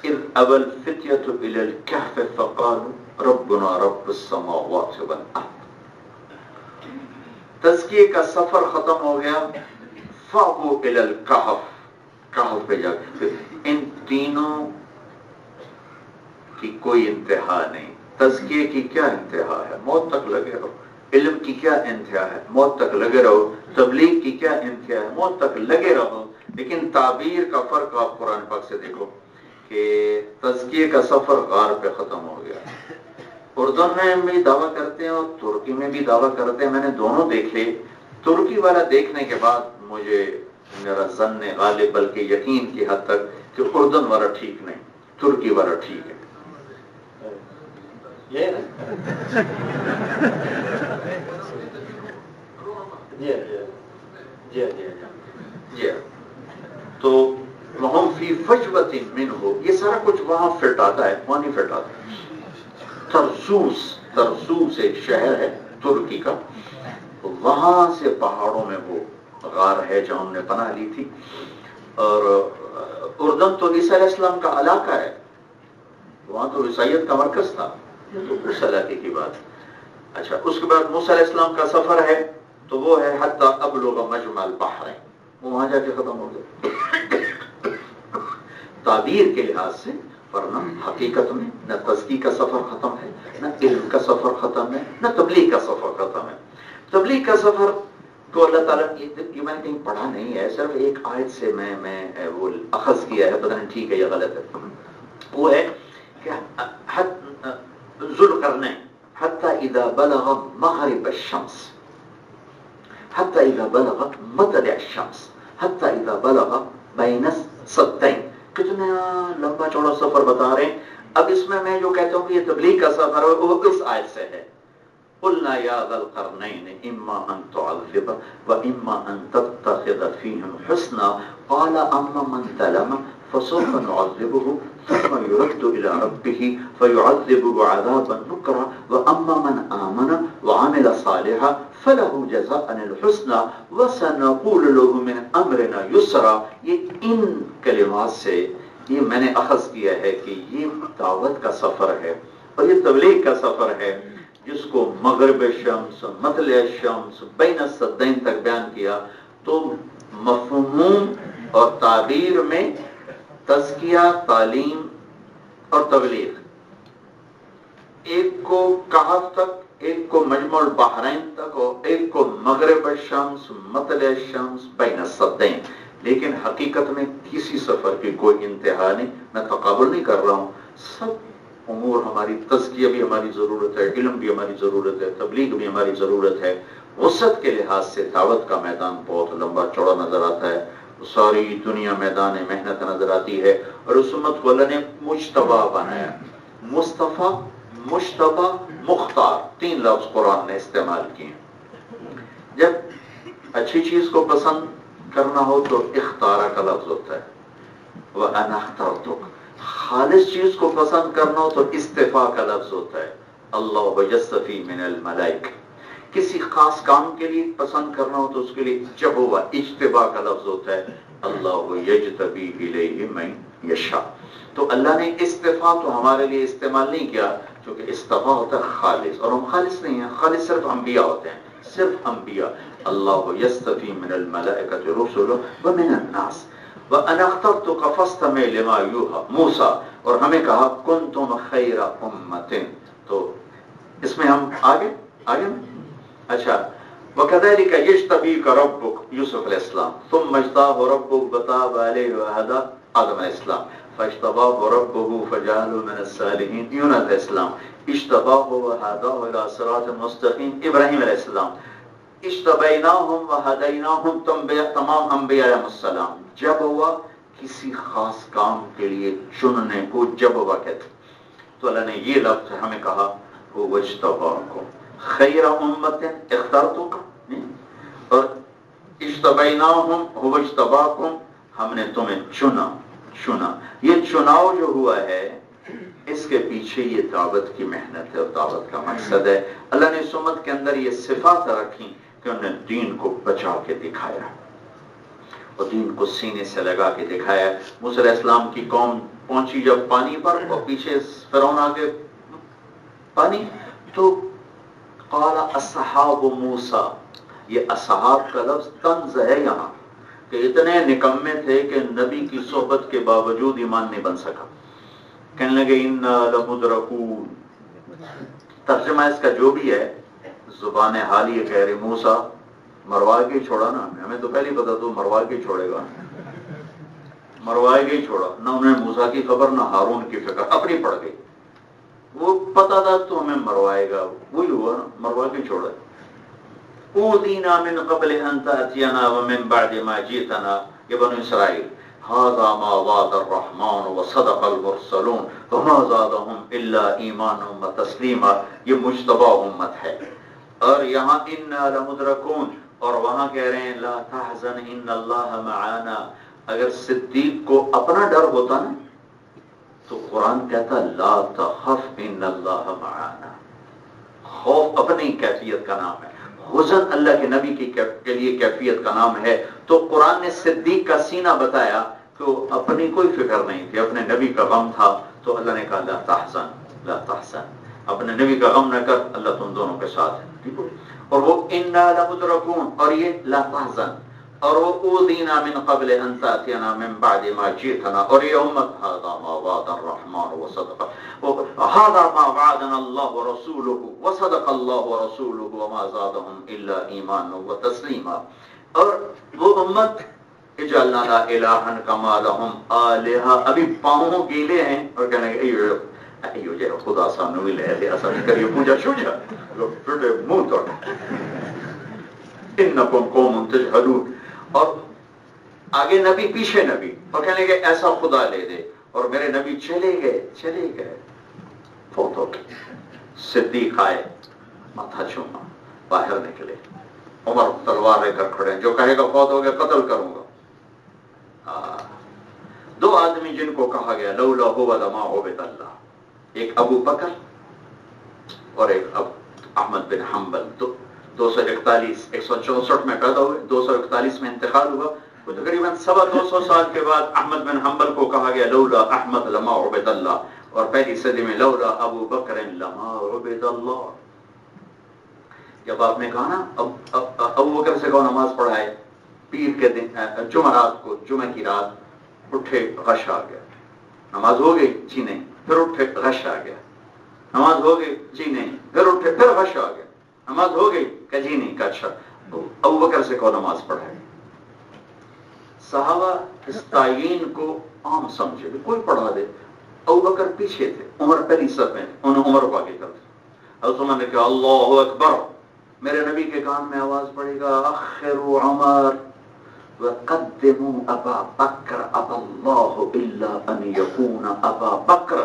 اذ ابى الفتية الى الكهف فقالوا ربنا رب السماوات والارض. تزکیے کا سفر ختم ہو گیا، فابوا الى الكهف. کہف پہ جا کے ان تینوں کی کوئی انتہا نہیں. تزکیے کی کیا انتہا ہے؟ موت تک لگے رہو. علم کی کیا انتہا ہے؟ موت تک لگے رہو. تبلیغ کی کیا انتہا ہے؟ موت تک لگے رہو. لیکن تعبیر کا فرق آپ قرآن پاک سے دیکھو کہ تزکیے کا سفر غار پہ ختم ہو گیا. اردو میں بھی دعویٰ کرتے ہیں اور ترکی میں بھی دعویٰ کرتے ہیں. میں نے دونوں دیکھے. ترکی والا دیکھنے کے بعد مجھے میرا ظن غالب بلکہ یقین کی حد تک کہ اردن والا ٹھیک نہیں، ترکی والا ٹھیک ہے. یہ جی جی جی جی جی. تو وہم فی فجوۃ منہ، یہ سارا کچھ وہاں فٹ آتا ہے، وہاں نہیں فٹ آتا۔ ترسوس ایک شہر ہے ترکی کا، وہاں سے پہاڑوں میں وہ غار ہے جہاں ہم نے پناہ لی تھی، اور اردن تو عیسیٰ علیہ السلام کا علاقہ ہے، وہاں تو عیسائیت کا مرکز تھا، یہ تو اس علاقے کی بات۔ اچھا، اس کے بعد موسیٰ علیہ السلام کا سفر ہے تو وہ ہے حتی ابلغ مجمع البحرین، وہاں جا کے ختم ہو گیا تعبیر کے لحاظ سے، ورنہ حقیقت میں نہ تزکی کا سفر ختم ہے، نہ علم کا سفر ختم ہے، نہ تبلیغ کا سفر ختم ہے۔ تبلیغ کا سفر تو اللہ تعالیٰ یہ میں نے کہیں پڑھا نہیں ہے، صرف ایک آیت سے میں وہ اخذ کیا ہے، پتہ نہیں ٹھیک ہے یا غلط ہے، وہ ہے کہ ذوالقرنین حتی اذا بلغ مغرب الشمس، حتی اذا بلغ مطلع الشمس، حتی اذا بلغ بین السدین، کتنا لمبا چوڑا سفر بتا رہے ہیں۔ اب اس میں جو کہتا ہوں کہ یہ تبلیغ کا سفر ہے، وہ اس آیت سے ہے، قلنا یا ذا القرنین اما ان تعذب واما ان تتخذ فیہم حسنا قال اما من ظلم فسوف نعذبه ثم يرد الى ربه فيعذبه عذابا نكرا واما من آمن وعمل صالحا فله جزاء الحسنى وسنقول له من امرنا يسرا۔ یہ ان کلمات سے یہ میں نے اخذ کیا ہے کہ یہ دعوت کا سفر ہے اور یہ تبلیغ کا سفر ہے، جس کو مغرب شمس، مطلع شمس، بین السدین تک بیان کیا۔ تو مفہوم اور تعبیر میں تزکیہ، تعلیم اور تبلیغ، ایک کو کہف تک، ایک کو مجمع البحرین تک، اور ایک کو مغرب الشمس، مطلع الشمس، بین السدین۔ لیکن حقیقت میں کسی سفر کی کوئی انتہا نہیں، میں تقابل نہیں کر رہا ہوں، سب امور ہماری، تزکیہ بھی ہماری ضرورت ہے، علم بھی ہماری ضرورت ہے، تبلیغ بھی ہماری ضرورت ہے۔ وسعت کے لحاظ سے دعوت کا میدان بہت لمبا چوڑا نظر آتا ہے، ساری دنیا میدان محنت نظر آتی ہے، اور اس امت کو اللہ نے مجتبی بنایا۔ مصطفیٰ، مجتبی، مختار، تین لفظ قرآن نے استعمال کیے۔ جب اچھی چیز کو پسند کرنا ہو تو اختارہ کا لفظ ہوتا ہے، وَأَنَا اخْتَرْتُكَ۔ خالص چیز کو پسند کرنا ہو تو استفاء کا لفظ ہوتا ہے، اللہ یصطفی من الملائکہ۔ کسی خاص کام کے لیے پسند کرنا ہو تو اس کے لیے جب ہوا اجتباء کا لفظ ہوتا ہے، اللہ یجتبی الیہ من یشاء۔ تو اللہ نے استفاء تو ہمارے لیے استعمال نہیں کیا، کیونکہ استفاء ہوتا ہے خالص، اور ہم خالص نہیں ہیں، خالص صرف انبیاء ہوتے ہیں، صرف انبیاء۔ اللہ یصطفی من الملائکۃ رسلا ومن الناس وَأَنَا اخْتَرْتُكَ فَاسْتَمِعْ لِمَا يُوحَىٰ موسیٰ، اور ہمیں کہا كُنْتُمْ خَيْرَ أُمَّةٍ۔ تو اس میں ہم آگے اچھا، وَكَذَلِكَ يَجْتَبِيكَ رَبُّكَ یوسف علیہ السلام، ثُمَّ اجْتَبَاهُ رَبُّهُ فَتَابَ عَلَيْهِ وَهَدَىٰ آدم علیہ السلام، فَاجْتَبَاهُ رَبُّهُ فَجَعَلَهُ مِنَ الصَّالِحِينَ یونس علیہ السلام، اجْتَبَاهُ وَهَدَاهُ إِلَىٰ صِرَاطٍ مُسْتَقِيمٍ ابراہیم علیہ السلام، اجتبیناہم وہدیناہم تمام انبیاء علیہ السلام۔ جب ہوا کسی خاص کام کے لیے چننے کو جب ہوا کہتے، تو اللہ نے یہ لفظ ہمیں کہا وَاجْتَبَاكُمْ خَيْرَ أُمَّةٍ اخترتک، اور اجتبیناہم وَاجْتَبَاكُمْ، ہم نے تمہیں چنا۔ یہ چناؤ جو ہوا ہے اس کے پیچھے یہ دعوت کی محنت ہے اور دعوت کا مقصد ہے۔ اللہ نے اس امت کے اندر یہ صفات رکھی کہ انہوں نے دین کو بچا کے دکھایا اور دین کو سینے سے لگا کے دکھایا۔ موسیٰ علیہ السلام کی قوم پہنچی جب پانی پر اور پیچھے فرعون آگے پانی، تو قال اصحاب موسیٰ، یہ اصحاب کا لفظ طنز ہے یہاں، کہ اتنے نکمے تھے کہ نبی کی صحبت کے باوجود ایمان نہیں بن سکا، کہنے لگے اِنَّا لَمُدْرَكُونَ۔ ترجمہ اس کا جو بھی ہے، زبان حال یہ کہہ رہے موسیٰ مروا کے چھوڑا نا، ہمیں تو پہلے پتا تو مروا کے چھوڑے گا، مروا کے چھوڑا نہ، انہیں موسیٰ کی خبر نہ ہارون کی فکر، اپنی پڑ گئی، وہ پتا تھا تو ہمیں مروائے گا، وہی ہوا نا، مروا کے چھوڑا۔ اوذینا من قبل ان تأتینا ومن بعد ما جئتنا، یہ بنو اسرائیل، هذا ما وعد الرحمن وصدق المرسلون وما زادهم الا ایمانا وتسلیما، یہ مجتبی امت ہے۔ اور یہاں انا لمدرکون، اور وہاں کہہ رہے ہیں لا تحزن ان اللہ معنا، اگر صدیق کو اپنا ڈر ہوتا نا تو قرآن کہتا لا تخف ان اللہ معانا. خوف اپنی کیفیت کا نام ہے، حزن اللہ کے نبی کے لیے کیفیت کا نام ہے. تو قرآن نے صدیق کا سینہ بتایا کہ اپنی کوئی فکر نہیں تھی، اپنے نبی کا غم تھا. تو اللہ نے کہا لا تحزن لا تحزن، اپنے نبی کا غم نہ کر، اللہ تم دونوں کے ساتھ ہے. ٹھیک ہے. اور وہ انا لمدرکون، اور یہ لا تحزن، اور وہ اوذینا من قبل ان تاتینا من بعد ما جئتنا، اور یہ امت هذا ما وعد الرحمن وصدق، هذا ما وعدنا الله ورسوله وصدق الله ورسوله وما زادهم الا ایمانا وتسلیما. اور وہ امت اجعل لنا الہا کما لهم آلہہ، ابھی پاؤں گیلے ہیں اور کہنے لگے ایو جے خدا سامنے بھی لے دے اصل کریے پوجا شوجا لوگ پھٹے منہ توڑ انکم قوم تجہلون. اور آگے نبی پیچھے نبی، اور کہنے لگے ایسا خدا لے دے، اور میرے نبی چلے گئے فوت ہو گئے. صدیق آئے، ماتھا چوما، باہر نکلے. عمر تلوار لے کر کھڑے، جو کہے گا فوت ہو گیا قتل کروں گا. دو آدمی جن کو کہا گیا لولا هو لما عبد اللہ، ایک ابو بکر اور ایک احمد بن حنبل. 164 میں پیدا ہوئے، 241 میں انتقال ہوا. تقریباً 250 سال کے بعد احمد بن حنبل کو کہا گیا لولا احمد لما عبد اللہ، اور پہلی صدی میں لولا ابو بکر لما عبد اللہ. جب آپ نے کہا نا ابو بکر سے کہو نماز پڑھائے، پیر کے دن جمعرات کو، جمعہ کی رات اٹھے غش آ گیا، نماز ہو گئی جی نہیں، پھر اٹھے غش آ گیا، نماز ہو گئی جی نہیں، پھر اٹھے پھر غش آ گیا، نماز ہو گئی کہ جی نہیں. کہ اچھا ابو بکر سے کہو نماز پڑھائے. صحابہ اس تعین کو عام سمجھے کوئی پڑھا دے. ابو بکر پیچھے تھے، عمر پہلی صف میں، انہوں نے عمر کو آگے کر دیا. حضرت عمر نے کہا اللہ اکبر. میرے نبی کے کان میں آواز پڑے گا اخروا عمر وقدموا ابا بکر ابا اللہ الا ان یکون ابا بکر.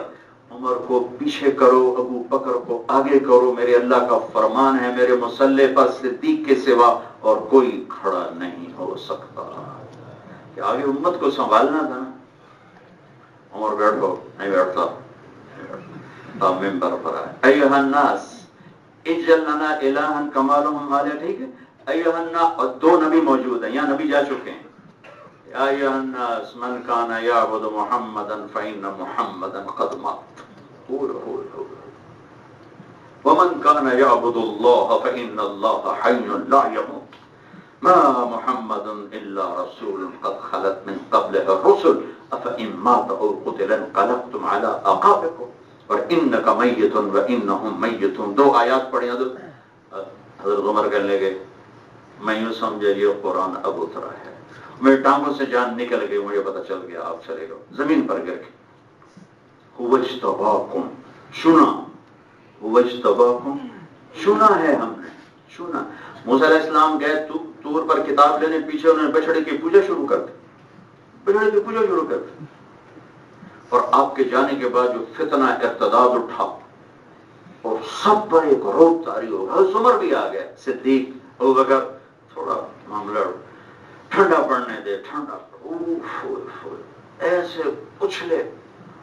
عمر کو پیچھے کرو، ابو بکر کو آگے کرو، میرے اللہ کا فرمان ہے میرے مصلی پر صدیق کے سوا اور کوئی کھڑا نہیں ہو سکتا. کہ آگے امت کو سنبھالنا تھا نا. عمر بیٹھو، نہیں بیٹھتا. ممبر پر آئے ایھا الناس اجعل لنا الہا کما لهم آلہہ. ٹھیک ہے. ایھا الناس، اور دو نبی موجود ہیں، یہاں نبی جا چکے ہیں. ایھا الناس من کان یعبد محمدا فإن محمدا قد مات. ومن كان يعبد الله فإن الله حي لا يموت ما محمد إلا رسول قد خلت من قبله الرسل أفإن مات أو قتل انقلبتم على أعقابكم وإنك ميت وإنهم ميتون. دو آیات پڑھی حضرت عمر کہنے لگے میں یوں سمجھے یہ قرآن اب اترا ہے. میرے ٹانگوں سے جان نکل گئی، مجھے پتہ چل گیا آپ چلے گا. زمین پر گر کے وجتباکم، چنا، وجتباکم، چنا ہے ہم نے، چنا. موسیٰ علیہ السلام گئے طور پر کتاب لینے، پیچھے انہوں نے بچڑے کی پوجا شروع کر دی، بچڑے کی پوجا شروع کر دی. اور آپ کے جانے کے بعد جو فتنہ ارتداد اٹھا اور سب پر ایک روب طاری ہو گیا. حضرت عمر بھی آ گئے، صدیق، ابو بکر تھوڑا معاملہ ٹھنڈا پڑنے دے، ٹھنڈا ایسے اچھلے.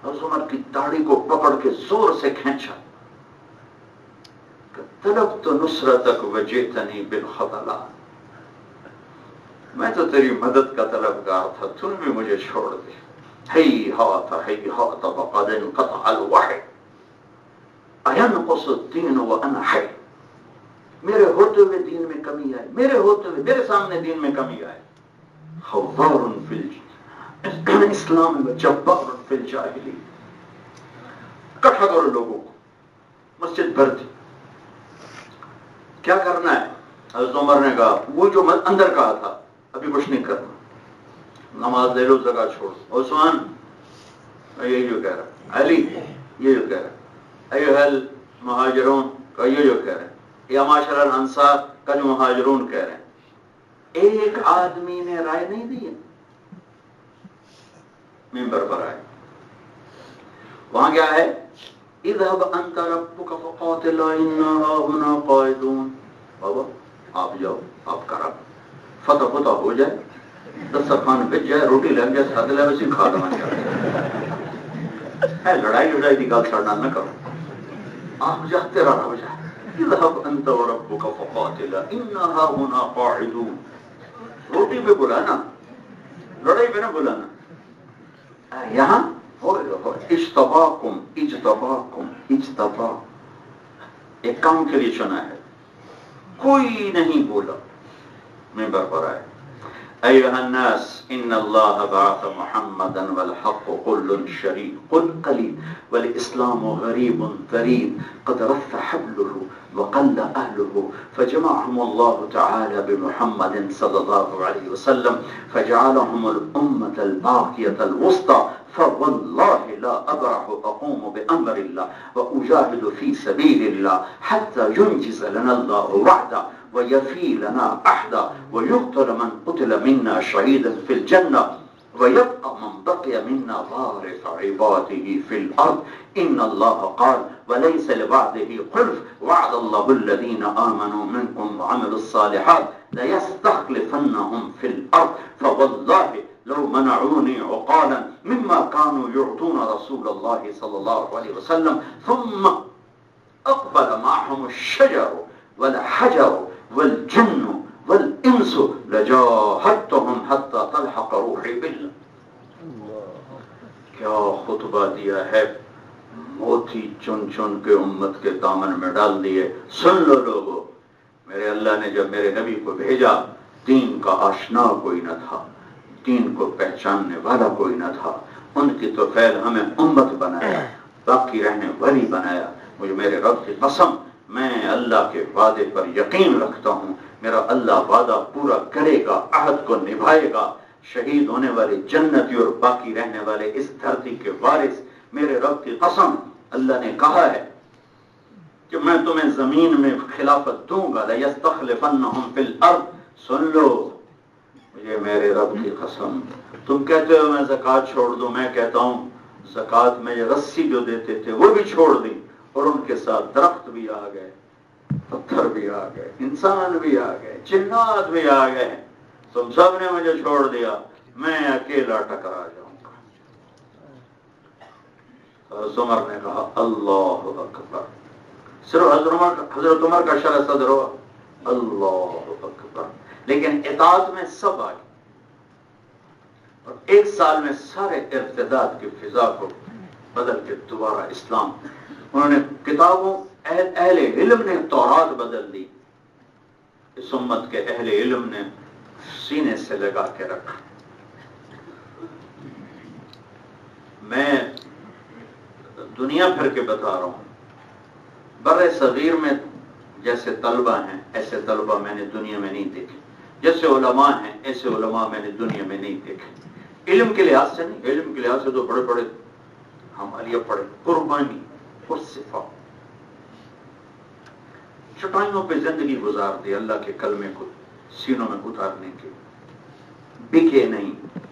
حضرت عمر کی داڑھی کو پکڑ کے زور سے کھینچا. طلبت نصرتک وجئتنی بالخذلان، میں تو تیری مدد کا طلبگار تھا، تم بھی مجھے چھوڑ دے. ہیہات ہیہات وقد انقطع الوحی اینقص الدین وانا حی. میرے ہوتے ہوئے دین میں کمی آئے، میرے ہوتے ہوئے میرے سامنے دین میں کمی آئے. خوار فی الاسلام وجبار فی الجاہلی. اکٹھا کرو لوگوں کو، مسجد بھر دی. کیا کرنا ہے؟ حضرت عمر نے کہا وہ جو اندر کہا تھا ابھی کچھ نہیں کرنا، نماز لے لو، زکات چھوڑو. عثمان یہ جو کہہ رہا، علی یہ جو کہہ رہا، ایھا المہاجرون کا یہ جو کہہ رہے ہیں، یا معاشر الانصار کا جو مہاجرون کہہ رہے ہیں. ایک آدمی نے رائے نہیں دی ہے. ممبر پر آئے، وہاں کیا ہے؟ اذهب انت ربك فقاتل انا هنا قاعدون. بابا آپ جاؤ، آپ کا رب فتح ہو جائے، دسترخوان بچ جائے روٹی لگ جائے ساتھ لے ویسے کھا لوا ہے لڑائی کی گل سڑنا نہ کرو آپ جا تیرا رب جا اذهب انت وربك فقاتلا انها هنا قاعدون روٹی پہ بلانا لڑائی پہ نہ بلانا یہاں اجتباکم ایک کام کے لیے چنا ہے کوئی نہیں بولا منبر پر آئے ایها الناس ان الله بعث محمدا والحق قل شريك قل قليل والاسلام غريب غريب قد رث حبله وقل اهله فجمعهم الله تعالى بمحمد صلى الله عليه وسلم فجعلهم الامه الباقيه الوسطى فوالله لا أبرح أقوم بأمر الله وأجاهد في سبيل الله حتى ينجز لنا الله وعدا ويفي لنا أحدا ويقتل من قتل منا شهيدا في الجنة ويبقى من بقي منا وارث عباده في الأرض إن الله قال وليس لبعده خلف وعد الله الذين آمنوا منكم وعملوا الصالحات ليستخلفنهم في الأرض فوالله لو منعوني عقالا مما كانوا يعطون رسول الله صلى الله عليه وسلم ثم أقبل معهم الشجر والحجر والجن والإنس لجاهدتهم حتى تلحق روحي بالله کیا خطبہ دیا ہے موتی چن چن کے امت کے دامن میں ڈال دیے سن لو لوگو میرے اللہ نے جب میرے نبی کو بھیجا دین کا آشنا کوئی نہ تھا دین کو پہچاننے والا کوئی نہ تھا ان کی تو فعل ہمیں امت بنایا باقی رہنے والی بنایا مجھے میرے رب کی قسم میں اللہ کے وعدے پر یقین رکھتا ہوں میرا اللہ وعدہ پورا کرے گا عہد کو نبھائے گا شہید ہونے والے جنتی اور باقی رہنے والے اس دھرتی کے وارث میرے رب کی قسم اللہ نے کہا ہے کہ میں تمہیں زمین میں خلافت دوں گا لَيَسْتَخْلِفَنَّهُمْ فِي الْأَرْضِ سن لو یہ میرے رب کی قسم تم کہتے ہو میں زکوٰۃ چھوڑ دوں میں کہتا ہوں زکوٰۃ میں یہ رسی جو دیتے تھے وہ بھی چھوڑ دی اور ان کے ساتھ درخت بھی آ گئے پتھر بھی آ گئے انسان بھی آ گئے جنات بھی آ گئے تم سب نے مجھے چھوڑ دیا میں اکیلا ٹکرا جاؤں گا عمر نے کہا اللہ اکبر صرف حضرت عمر کا شرح صدر ہوا اللہ اکبر لیکن اطاعت میں سب آ گئے اور ایک سال میں سارے ارتداد کی فضا کو بدل کے دوبارہ اسلام انہوں نے کتابوں اہل علم نے تورات بدل دی اس امت کے اہل علم نے سینے سے لگا کے رکھا میں دنیا پھر کے بتا رہا ہوں بر صغیر میں جیسے طلبہ ہیں ایسے طلبہ میں نے دنیا میں نہیں دیکھے جیسے علماء ہیں ایسے علماء میں نے دنیا میں نہیں دیکھے علم کے لحاظ سے نہیں علم کے لحاظ سے تو بڑے بڑے ہمارے پڑے قربانی اور صفا چٹائیوں پہ زندگی گزار دی اللہ کے کلمے کو سینوں میں اتارنے کے بکے نہیں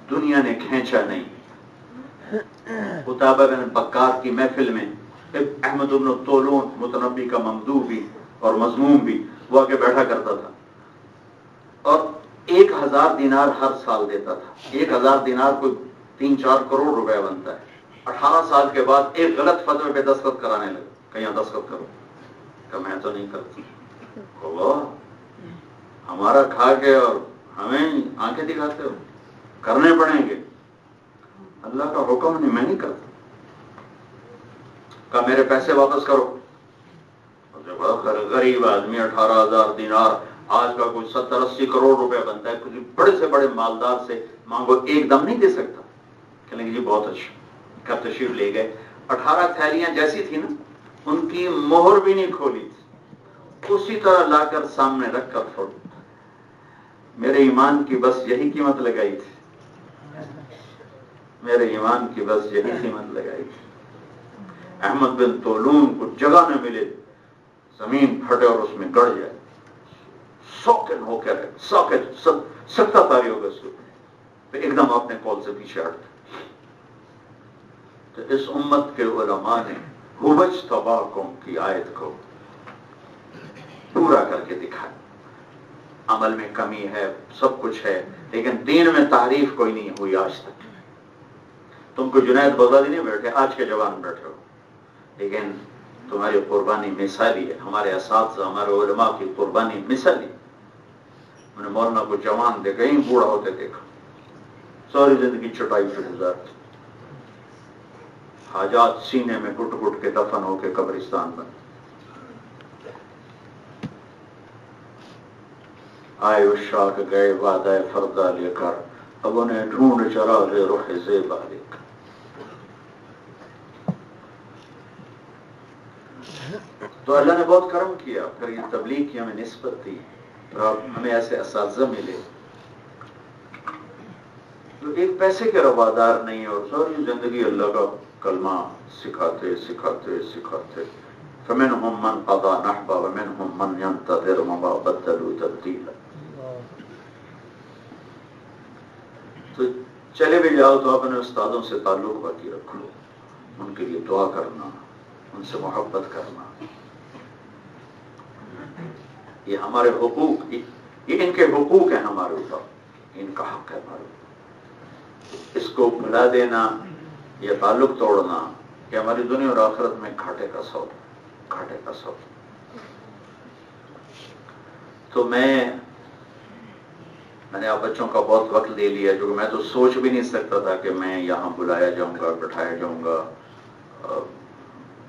دنیا نے کھینچا نہیں قطابہ بن بکار کی محفل میں احمد بن طولون متنبی کا ممدوح بھی اور مذموم بھی وہ آگے بیٹھا کرتا تھا اور 1000 دینار ہر سال دیتا تھا 1000 دینار کوئی 3-4 کروڑ روپے بنتا ہے 18 سال کے بعد ایک غلط فتوے پہ دستخط کرانے لگے کہیں دستخط کرو کہ میں تو نہیں کرتی ہمارا کھا کے اور ہمیں آنکھیں دکھاتے ہو کرنے پڑیں گے اللہ کا حکم نہیں میں نہیں کرتا کہا میرے پیسے واپس کرو غریب آدمی 18,000 دینار آج کا کوئی 70-80 کروڑ روپے بنتا ہے کسی بڑے سے بڑے مالدار سے مانگو ایک دم نہیں دے سکتا کہنے کہ جی بہت اچھا کب تشریف لے گئے 18 تھیلیاں جیسی تھی نا ان کی مہر بھی نہیں کھولی تھی اسی طرح لا کر سامنے رکھ کر چھوڑ میرے ایمان کی بس یہی قیمت لگائی تھی میرے ایمان کی بس یہی قیمت لگائی تھی احمد بن طولون کو جگہ نہ ملے زمین پھٹے اور اس میں گڑ جائے سوکن ہو کر سوکن سکتا تاری ہوگا اس کو ایک دم اپنے کال سے پیچھے ہٹتے تو اس امت کے علماء نے ہوبج تباکم کی آیت کو پورا کر کے دکھایا عمل میں کمی ہے، سب کچھ ہے، لیکن دین میں تعریف کوئی نہیں ہوئی آج تک۔ تم کو جنید بغدادی نہیں بیٹھے، آج کے جوان بیٹھے ہو، لیکن تمہاری قربانی مثالی ہے، ہمارے اساتذہ ہمارے علماء کی قربانی مثالی۔ میں نے مولانا کو جوان دیکھا، کہیں بوڑھا ہوتے دیکھا، ساری زندگی چٹائی پہ گزارتے، حاجات سینے میں گٹ گٹ کے دفن ہو کے قبرستان بن۔ آئے اشاق گئے وعدہ فردا لے کر، اب انہیں ڈھونڈ چراغ رخ زیبا لے کر۔ تو اللہ نے بہت کرم کیا، پھر یہ تبلیغ کی ہمیں نسبت دی، اور ہمیں ایسے اساتذہ ملے جو ایک پیسے کے روادار نہیں، اور ساری زندگی اللہ کا کلمہ سکھاتے سکھاتے سکھاتے۔ فمنهم من قضى نحبه ومنهم من ينتظر وما بدلوا تبديلا۔ تو چلے بھی جاؤ تو اپنے استادوں سے تعلق باقی رکھ لو، ان کے لیے دعا کرنا، ان سے محبت کرنا، یہ ہمارے حقوق، یہ ان کے حقوق ہیں ہمارے اوپر، ان کا حق ہے ہمارے اوپر۔ اس کو بھلا دینا، یہ تعلق توڑنا، یہ ہماری دنیا اور آخرت میں گھاٹے کا سودا، گھاٹے کا سودا۔ تو میں نے آپ بچوں کا بہت وقت لے لیا، جو میں تو سوچ بھی نہیں سکتا تھا کہ میں یہاں بلایا جاؤں گا، بٹھایا جاؤں گا۔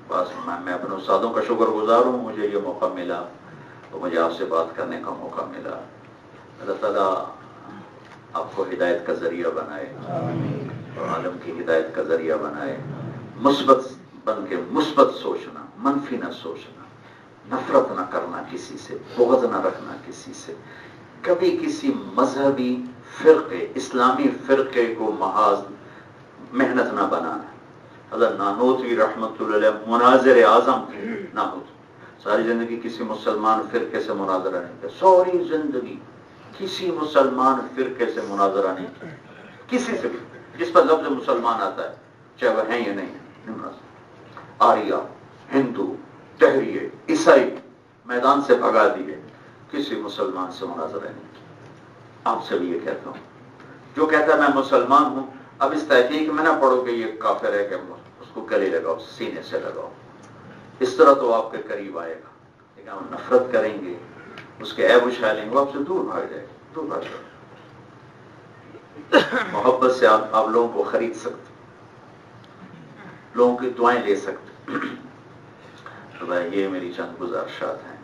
بس میں اپنے استادوں کا شکر گزار ہوں، مجھے یہ موقع ملا، تو مجھے آپ سے بات کرنے کا موقع ملا۔ اللہ تعالیٰ آپ کو ہدایت کا ذریعہ بنائے، اور عالم کی ہدایت کا ذریعہ بنائے۔ مثبت بن کے مثبت سوچنا، منفی نہ سوچنا، نفرت نہ کرنا کسی سے، بغض نہ رکھنا کسی سے، کبھی کسی مذہبی فرقے، اسلامی فرقے کو محاذ محنت نہ بنانا۔ حضرت نانوتوی رحمۃ اللہ علیہ مناظر اعظم تھے، نانوتوی ساری زندگی کسی مسلمان فرقے سے مناظرہ نہیں کیا، ساری زندگی کسی مسلمان فرقے سے مناظرہ نہیں کیا، کسی سے بھی جس پر لفظ مسلمان آتا ہے، چاہے وہ ہیں یا نہیں ہیں، آریہ، ہندو، تحریے، عیسائی، میدان سے بھگا دیے، کسی مسلمان سے مناظرہ نہیں کیا۔ آپ سے بھی یہ کہتا ہوں، جو کہتا ہے میں مسلمان ہوں، اب اس تحقیق میں نہ پڑھو کہ یہ کافر ہے، کہ اس کو گلے لگاؤ، سینے سے لگاؤ، اس طرح تو آپ کے قریب آئے گا، لیکن ہم نفرت کریں گے، اس کے عیب اچھالیں گے، وہ آپ سے دور بھاگ جائے گا، دور بھاگ جائے گا۔ محبت سے آپ لوگوں کو خرید سکتے، لوگوں کی دعائیں لے سکتے۔ تو بھائی یہ میری چند گزارشات ہیں،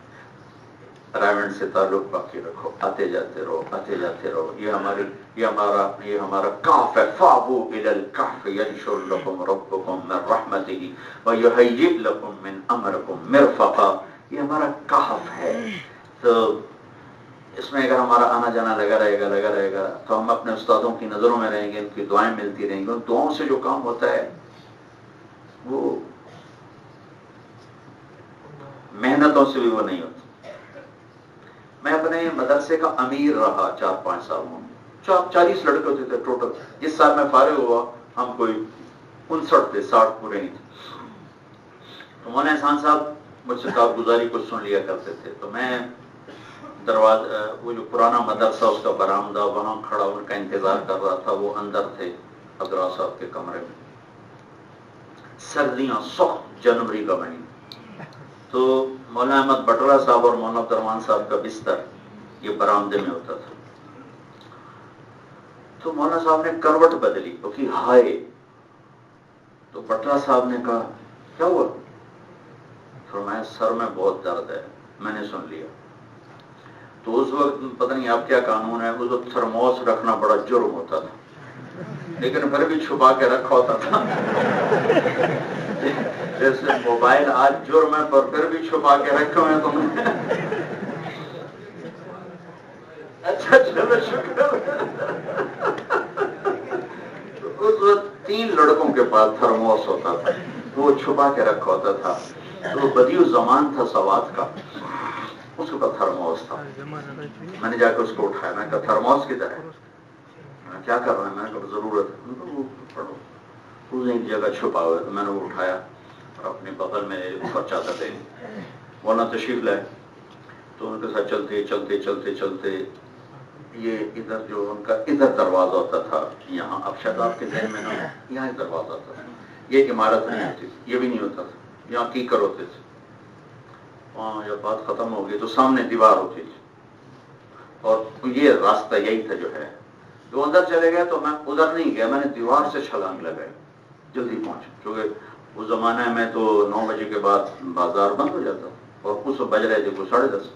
رائمنڈ سے تعلق باقی رکھو، آتے جاتے رہو، آتے جاتے رہو۔ یہ ہمارا کاف ہے، فابو الی الکہف ینشر لکم ربکم من رحمتہ ویہیئ لکم من امرکم مرفقا، یہ ہمارا کہف ہے۔ تو اس میں اگر ہمارا آنا جانا لگا رہے گا تو ہم اپنے استادوں کی نظروں میں رہیں گے، ان کی دعائیں ملتی رہیں گی، ان دعاؤں سے جو کام ہوتا ہے وہ محنتوں سے بھی وہ نہیں ہوتا۔ میں اپنے مدرسے کا امیر رہا 4-5 سالوں میں، 40 لڑکے ہوتے تھے ٹوٹل۔ جس سال میں فارغ ہوا ہم کوئی 59 تھے، 60 پورے نہیں تھے۔ تو مولانا احسان صاحب مجھ سے کارگزاری کو سن لیا کرتے تھے، تو میں وہ جو پرانا مدرسہ اس کا برآمدہ، وہاں کھڑا ان کا انتظار کر رہا تھا۔ وہ اندر تھے عبداللہ صاحب کے کمرے میں، سردیاں سخت جنوری کا مہینہ، تو مولانا احمد بٹلہ صاحب اور مولانا عبد الرحمان صاحب کا بستر یہ برآمدے میں ہوتا تھا۔ تو مولانا صاحب نے کروٹ بدلی، وہ کی ہائے، تو بٹلہ صاحب نے کہا کیا ہوا؟ فرمایا سر میں بہت درد ہے۔ میں نے سن لیا۔ تو اس وقت پتہ نہیں اب کیا قانون ہے، اس وقت تھرموس رکھنا بڑا جرم ہوتا تھا، لیکن پھر بھی چھپا کے رکھا ہوتا تھا۔ جیسے موبائل آج جرم ہے پر پھر بھی چھپا کے رکھے ہوئے تم نے۔ اچھا چلو شکر۔ اس وقت 3 لڑکوں کے پاس تھرموس ہوتا تھا، وہ چھپا کے رکھا ہوتا تھا۔ تو بدیع الزمان تھا سوات کا، اس کا تھرموس تھا۔ میں نے جا کے اس کو اٹھایا، میں نے کہا تھرموس کدھر ہے؟ کیا کر رہے ہیں؟ میں نے کہا ضرورت ہے، پڑھو۔ اس نے ایک جگہ چھپا ہوا ہے، تو میں نے وہ اٹھایا اور اپنے بغل میں اوپر چادر دے دی۔ مولانا تشریف لائے، تو ان کے ساتھ چلتے چلتے چلتے چلتے یہ ادھر جو ان کا ادھر دروازہ ہوتا تھا یہاں، اب شاید آپ کے ذہن میں نہ ہو، یہاں ایک دروازہ ہوتا تھا، یہ عمارت نہیں ہوتی، یہ بھی نہیں ہوتا تھا، یہاں کیکر ہوتے تھے. وہاں جب بات ختم ہو گئی تو سامنے دیوار ہوتی تھی اور یہ راستہ یہی تھا جو ہے. تو اندر چلے گئے تو میں ادھر نہیں گیا، میں نے دیوار سے چھلانگ لگائی، جلدی پہنچا، کیونکہ اس زمانے میں تو 9 بجے کے بعد بازار بند ہو جاتا اور اس وقت بج رہے تھے وہ 10:30.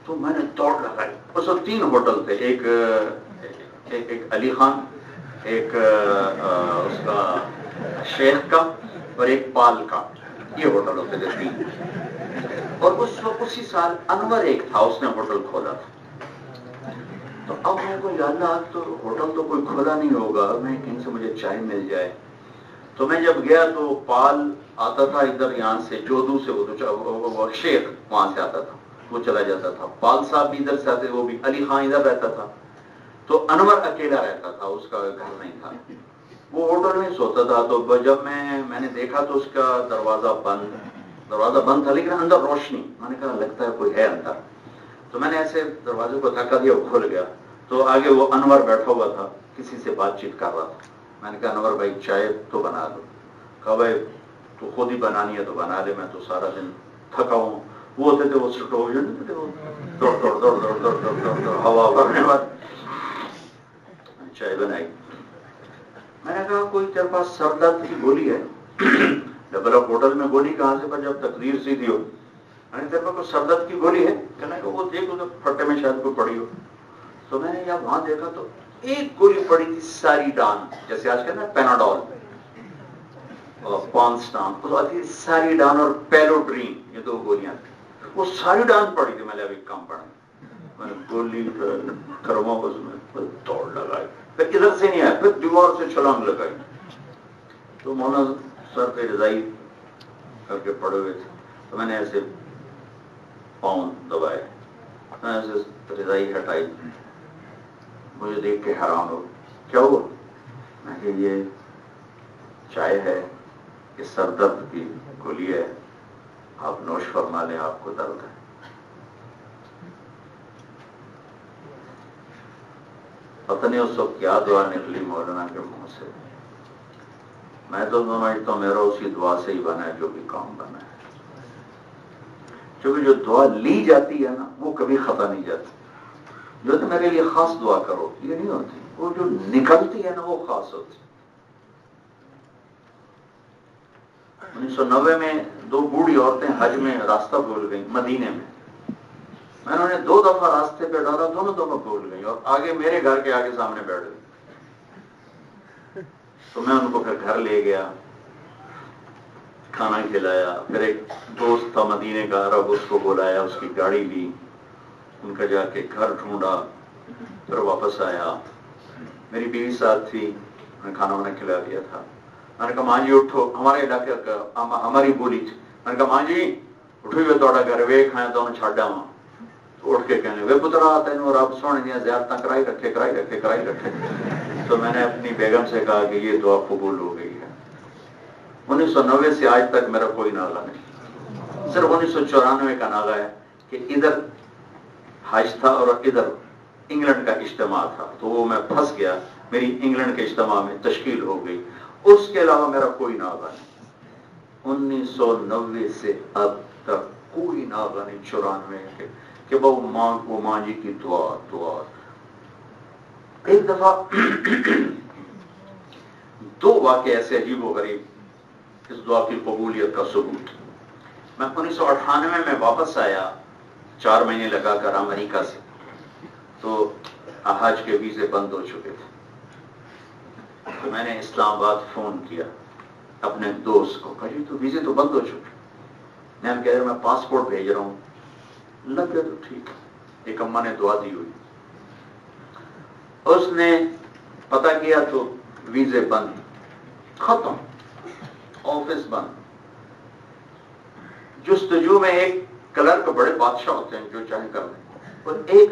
تو میں نے دوڑ لگائی. اس وقت 3 ہوٹل تھے، ایک علی خان، ایک اس کا شیخ کا اور ایک پال کا، یہ ہوٹل ہوتے تھے 3. اور اس وقت اسی سال انور ایک تھا، اس نے ہوٹل کھولا تھا. تو اب میں کو یا اللہ تو ہوٹل تو کوئی کھولا نہیں ہوگا، میں کہیں سے مجھے چائے مل جائے. تو میں جب گیا تو پال آتا تھا ادھر یہاں سے جودو سے، وہ شیخ وہاں سے آتا تھا، وہ چلا جاتا تھا. پال صاحب بھی ادھر سے آتے، وہ بھی. علی خان ادھر رہتا تھا. تو انور اکیلا رہتا تھا، اس کا گھر نہیں تھا، وہ ہوٹل میں سوتا تھا. تو جب میں نے دیکھا تو اس کا دروازہ بند تھا لیکن اندر روشنی. میں نے کہا لگتا ہے کوئی ہے اندر. تو میں نے ایسے دروازے کو دھکا دیا، وہ کھل گیا. تو آگے وہ انور بیٹھا ہوا تھا، کسی سے بات چیت کر رہا تھا. میں نے کہا انور بھائی چائے تو بنا دو. کہا بھائی تو خود ہی بنانی ہے تو بنا لے، میں تو سارا دن تھکا ہوں. وہ ہوتے تھے وہ سٹو دوڑ دوڑ دوڑ دوڑ دوڑ دوڑ دوڑ دوڑ ہوا بھرنے والے. چائے بنائی. میں نے کہا کوئی تیرے پاس سر درد کی گولی ہے؟ ڈبل اپ ہوٹل میں گولی کہاں سے پر جب تقریر سیدھی ہو. میں نے تیرے پاس کوئی سر درد کی گولی ہے؟ کہنے کہ وہ دیکھ ادھر پھٹے میں شاید کوئی پڑی ہو. تو میں نے جب وہاں دیکھا تو ایک گولی پڑی تھی ساری ڈان، جیسے آج کہتے ہیں پیناڈول اور پانسٹان، ساری ڈان اور پیلوڈرین، یہ 2 گولیاں تھیں. وہ ساری ڈان پڑی تھی. میں نے ابھی کم پڑا، میں نے گولی کرما اس میں دوڑ لگائی. پھر ادھر سے نہیں آیا، پھر دیوار سے چھلانگ لگائی. تو مولانا سر پہ رضائی کر کے پڑے ہوئے تھے. تو میں نے ایسے پاؤں دبائے، میں ایسے رضائی ہٹائی. مجھے دیکھ کے حیران ہو کیا ہوا. میں کہ یہ چائے ہے، یہ سر درد کی گولی ہے، آپ نوش فرما لیں، آپ کو درد ہے. پتہ نہیں اس وقت کیا دعا نکلی مولانا کے منہ سے. میں تو سمجھتا ہوں میرا اسی دعا سے ہی بنا ہے جو بھی کام بنا ہے. کیونکہ جو دعا لی جاتی ہے نا وہ کبھی خطا نہیں جاتی. جو تو میرے لیے خاص دعا کرو یہ نہیں ہوتی، وہ جو نکلتی ہے نا وہ خاص ہوتی. 1990 میں 2 بوڑھی عورتیں حج میں راستہ بھول گئیں مدینے میں. میں نے انہیں 2 دفعہ راستے پہ ڈالا، دونوں دفعہ بھول گئی اور آگے میرے گھر کے آگے سامنے بیٹھ گئی. تو میں ان کو پھر گھر لے گیا، کھانا کھلایا. پھر ایک دوست تھا مدینے کا عرب، اس کو بلایا، اس کی گاڑی لی، ان کا جا کے گھر ڈھونڈا، پھر واپس آیا. میری بیوی ساتھ تھی، میں کھانا وانا کھلا دیا تھا. میں نے کہا ماں جی اٹھو، ہمارے علاقے کا ہماری بولی تھی. میں نے کہا ماں جی اٹھو ہوئے توڑا گھر وے کھائے دونوں چھاڈا وہاں. تو اٹھ کے کہنے وے پترا تینوں رب سونے دیا زیارتاں کرائی رکھے. تو میں نے اپنی بیگم سے کہا کہ یہ دعا قبول ہو گئی ہے. 1990 سے آج تک میرا کوئی ناغہ نہیں، صرف 1994 کا ناغہ ہے کہ ادھر حج تھا اور ادھر انگلینڈ کا اجتماع تھا تو وہ میں پھنس گیا، میری انگلینڈ کے اجتماع میں تشکیل ہو گئی. اس کے علاوہ میرا کوئی ناغہ نہیں. 1990 سے اب تک کوئی ناغہ نہیں. 94 کہ وہ ماں جی کی دعا. ایک دفعہ 2 واقعے ایسے عجیب و غریب اس دعا کی قبولیت کا ثبوت. میں 1998 میں واپس آیا، 4 مہینے لگا کر امریکہ سے. تو حج کے ویزے بند ہو چکے تھے. تو میں نے اسلام آباد فون کیا اپنے دوست کو، کہا جی تو ویزے تو بند ہو چکے. میں کہہ رہا میں پاسپورٹ بھیج رہا ہوں. لگ گیا تو ٹھیک. ایک اماں نے دعا دی ہوئی، اس نے پتہ کیا تو ویزے بند، ختم، آفس بند. جستجو میں ایک کلرک، بڑے بادشاہ ہوتے ہیں جو چاہے کر لیں، اور ایک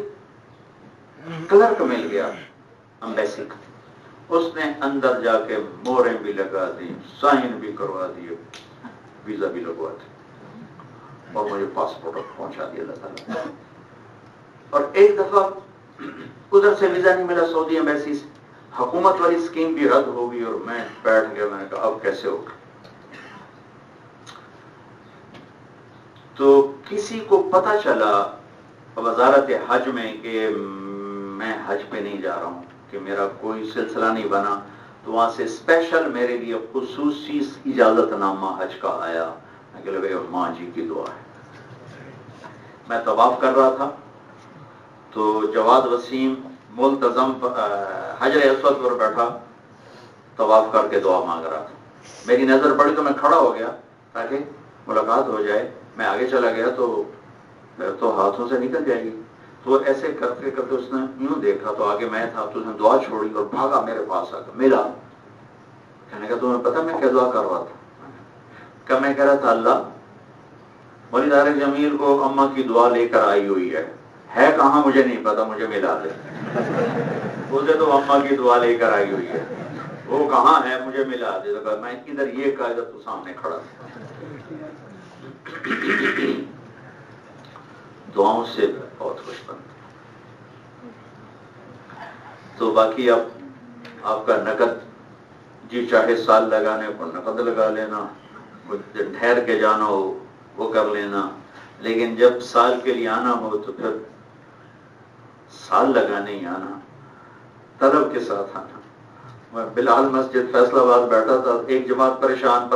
کلرک مل گیا امبیسی کا. اس نے اندر جا کے موریں بھی لگا دی، سائن بھی کروا دیے، ویزا بھی لگوا دی. اور مجھے پاسپورٹ پہنچا دیا اللہ تعالیٰ. اور ایک دفعہ ادھر سے ویزا نہیں ملا سعودی ایمبیسی سے, حکومت والی اسکیم بھی رد ہو گئی اور میں بیٹھ گیا. میں نے کہا اب کیسے ہوگا. تو کسی کو پتا چلا وزارت حج میں کہ میں حج پہ نہیں جا رہا ہوں, کہ میرا کوئی سلسلہ نہیں بنا, تو وہاں سے اسپیشل میرے لیے خصوصی اجازت نامہ حج کا آیا. میں کہ لگا ماں جی کی دعا ہے. میں طواف کر رہا تھا تو جواد وسیم ملتزم حجر اسود پر بیٹھا طواف کر کے دعا مانگ رہا تھا. میری نظر پڑی تو میں کھڑا ہو گیا تاکہ ملاقات ہو جائے. میں آگے چلا گیا تو ہاتھوں سے نکل جائے گی. تو وہ ایسے کرتے کرتے اس نے یوں دیکھا تو آگے میں تھا, تو اس نے دعا چھوڑی اور بھاگا میرے پاس آ کر ملا. کہنے کا تمہیں پتا میں کیا دعا کر رہا تھا؟ کہ میں کہہ رہا تھا اللہ مولی طارق جمیل کو اماں کی دعا لے کر آئی ہوئی ہے کہاں مجھے نہیں پتا, مجھے ملا دے. اسے تو اماں کی دعا لے کر آئی ہوئی ہے, وہ کہاں ہے مجھے ملا دے. تو میں ادھر یہ کہا ادھر تو سامنے کھڑا تھا. دعاؤں سے بہت خوش بنتا. تو باقی اب آپ کا نقد جی چاہے سال لگانے کو نقد لگا لینا, کچھ ٹھہر کے جانا ہو وہ کر لینا, لیکن جب سال کے لیے آنا ہو تو پھر سال لگانے ہی آنا, طلب کے ساتھ آنا. میں بلال مسجد فیصل آباد بیٹھا تھا, ایک جماعت پریشان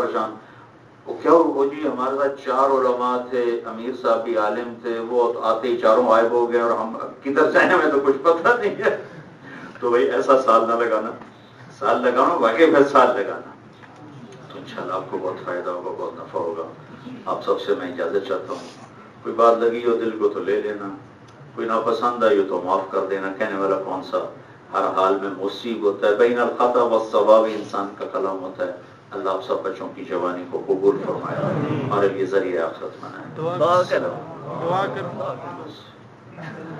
وہ کیا ہو جی ہمارے ساتھ 4 علماء تھے, امیر صاحب بھی عالم تھے, وہ آتے ہی چاروں غائب ہو گئے اور ہم کدھر جائیں ہمیں تو کچھ پتہ نہیں ہے. تو بھائی ایسا سال نہ لگانا, سال لگانا واقعی پھر سال لگانا. تو انشاءاللہ آپ کو بہت فائدہ ہوگا, بہت نفع ہوگا. آپ سب سے میں اجازت چاہتا ہوں. کوئی بات لگی ہو دل کو تو لے لینا, کوئی ناپسند آئی ہو تو معاف کر دینا. کہنے والا کون سا, ہر حال میں مصیب ہوتا ہے. بین الخطا والصواب انسان کا کلام ہوتا ہے. اللہ آپ سب بچوں کی جوانی کو قبول فرمائے, ہمارے لیے ذریعہ آخرت بنائے. دعا کرو. السلام علیکم.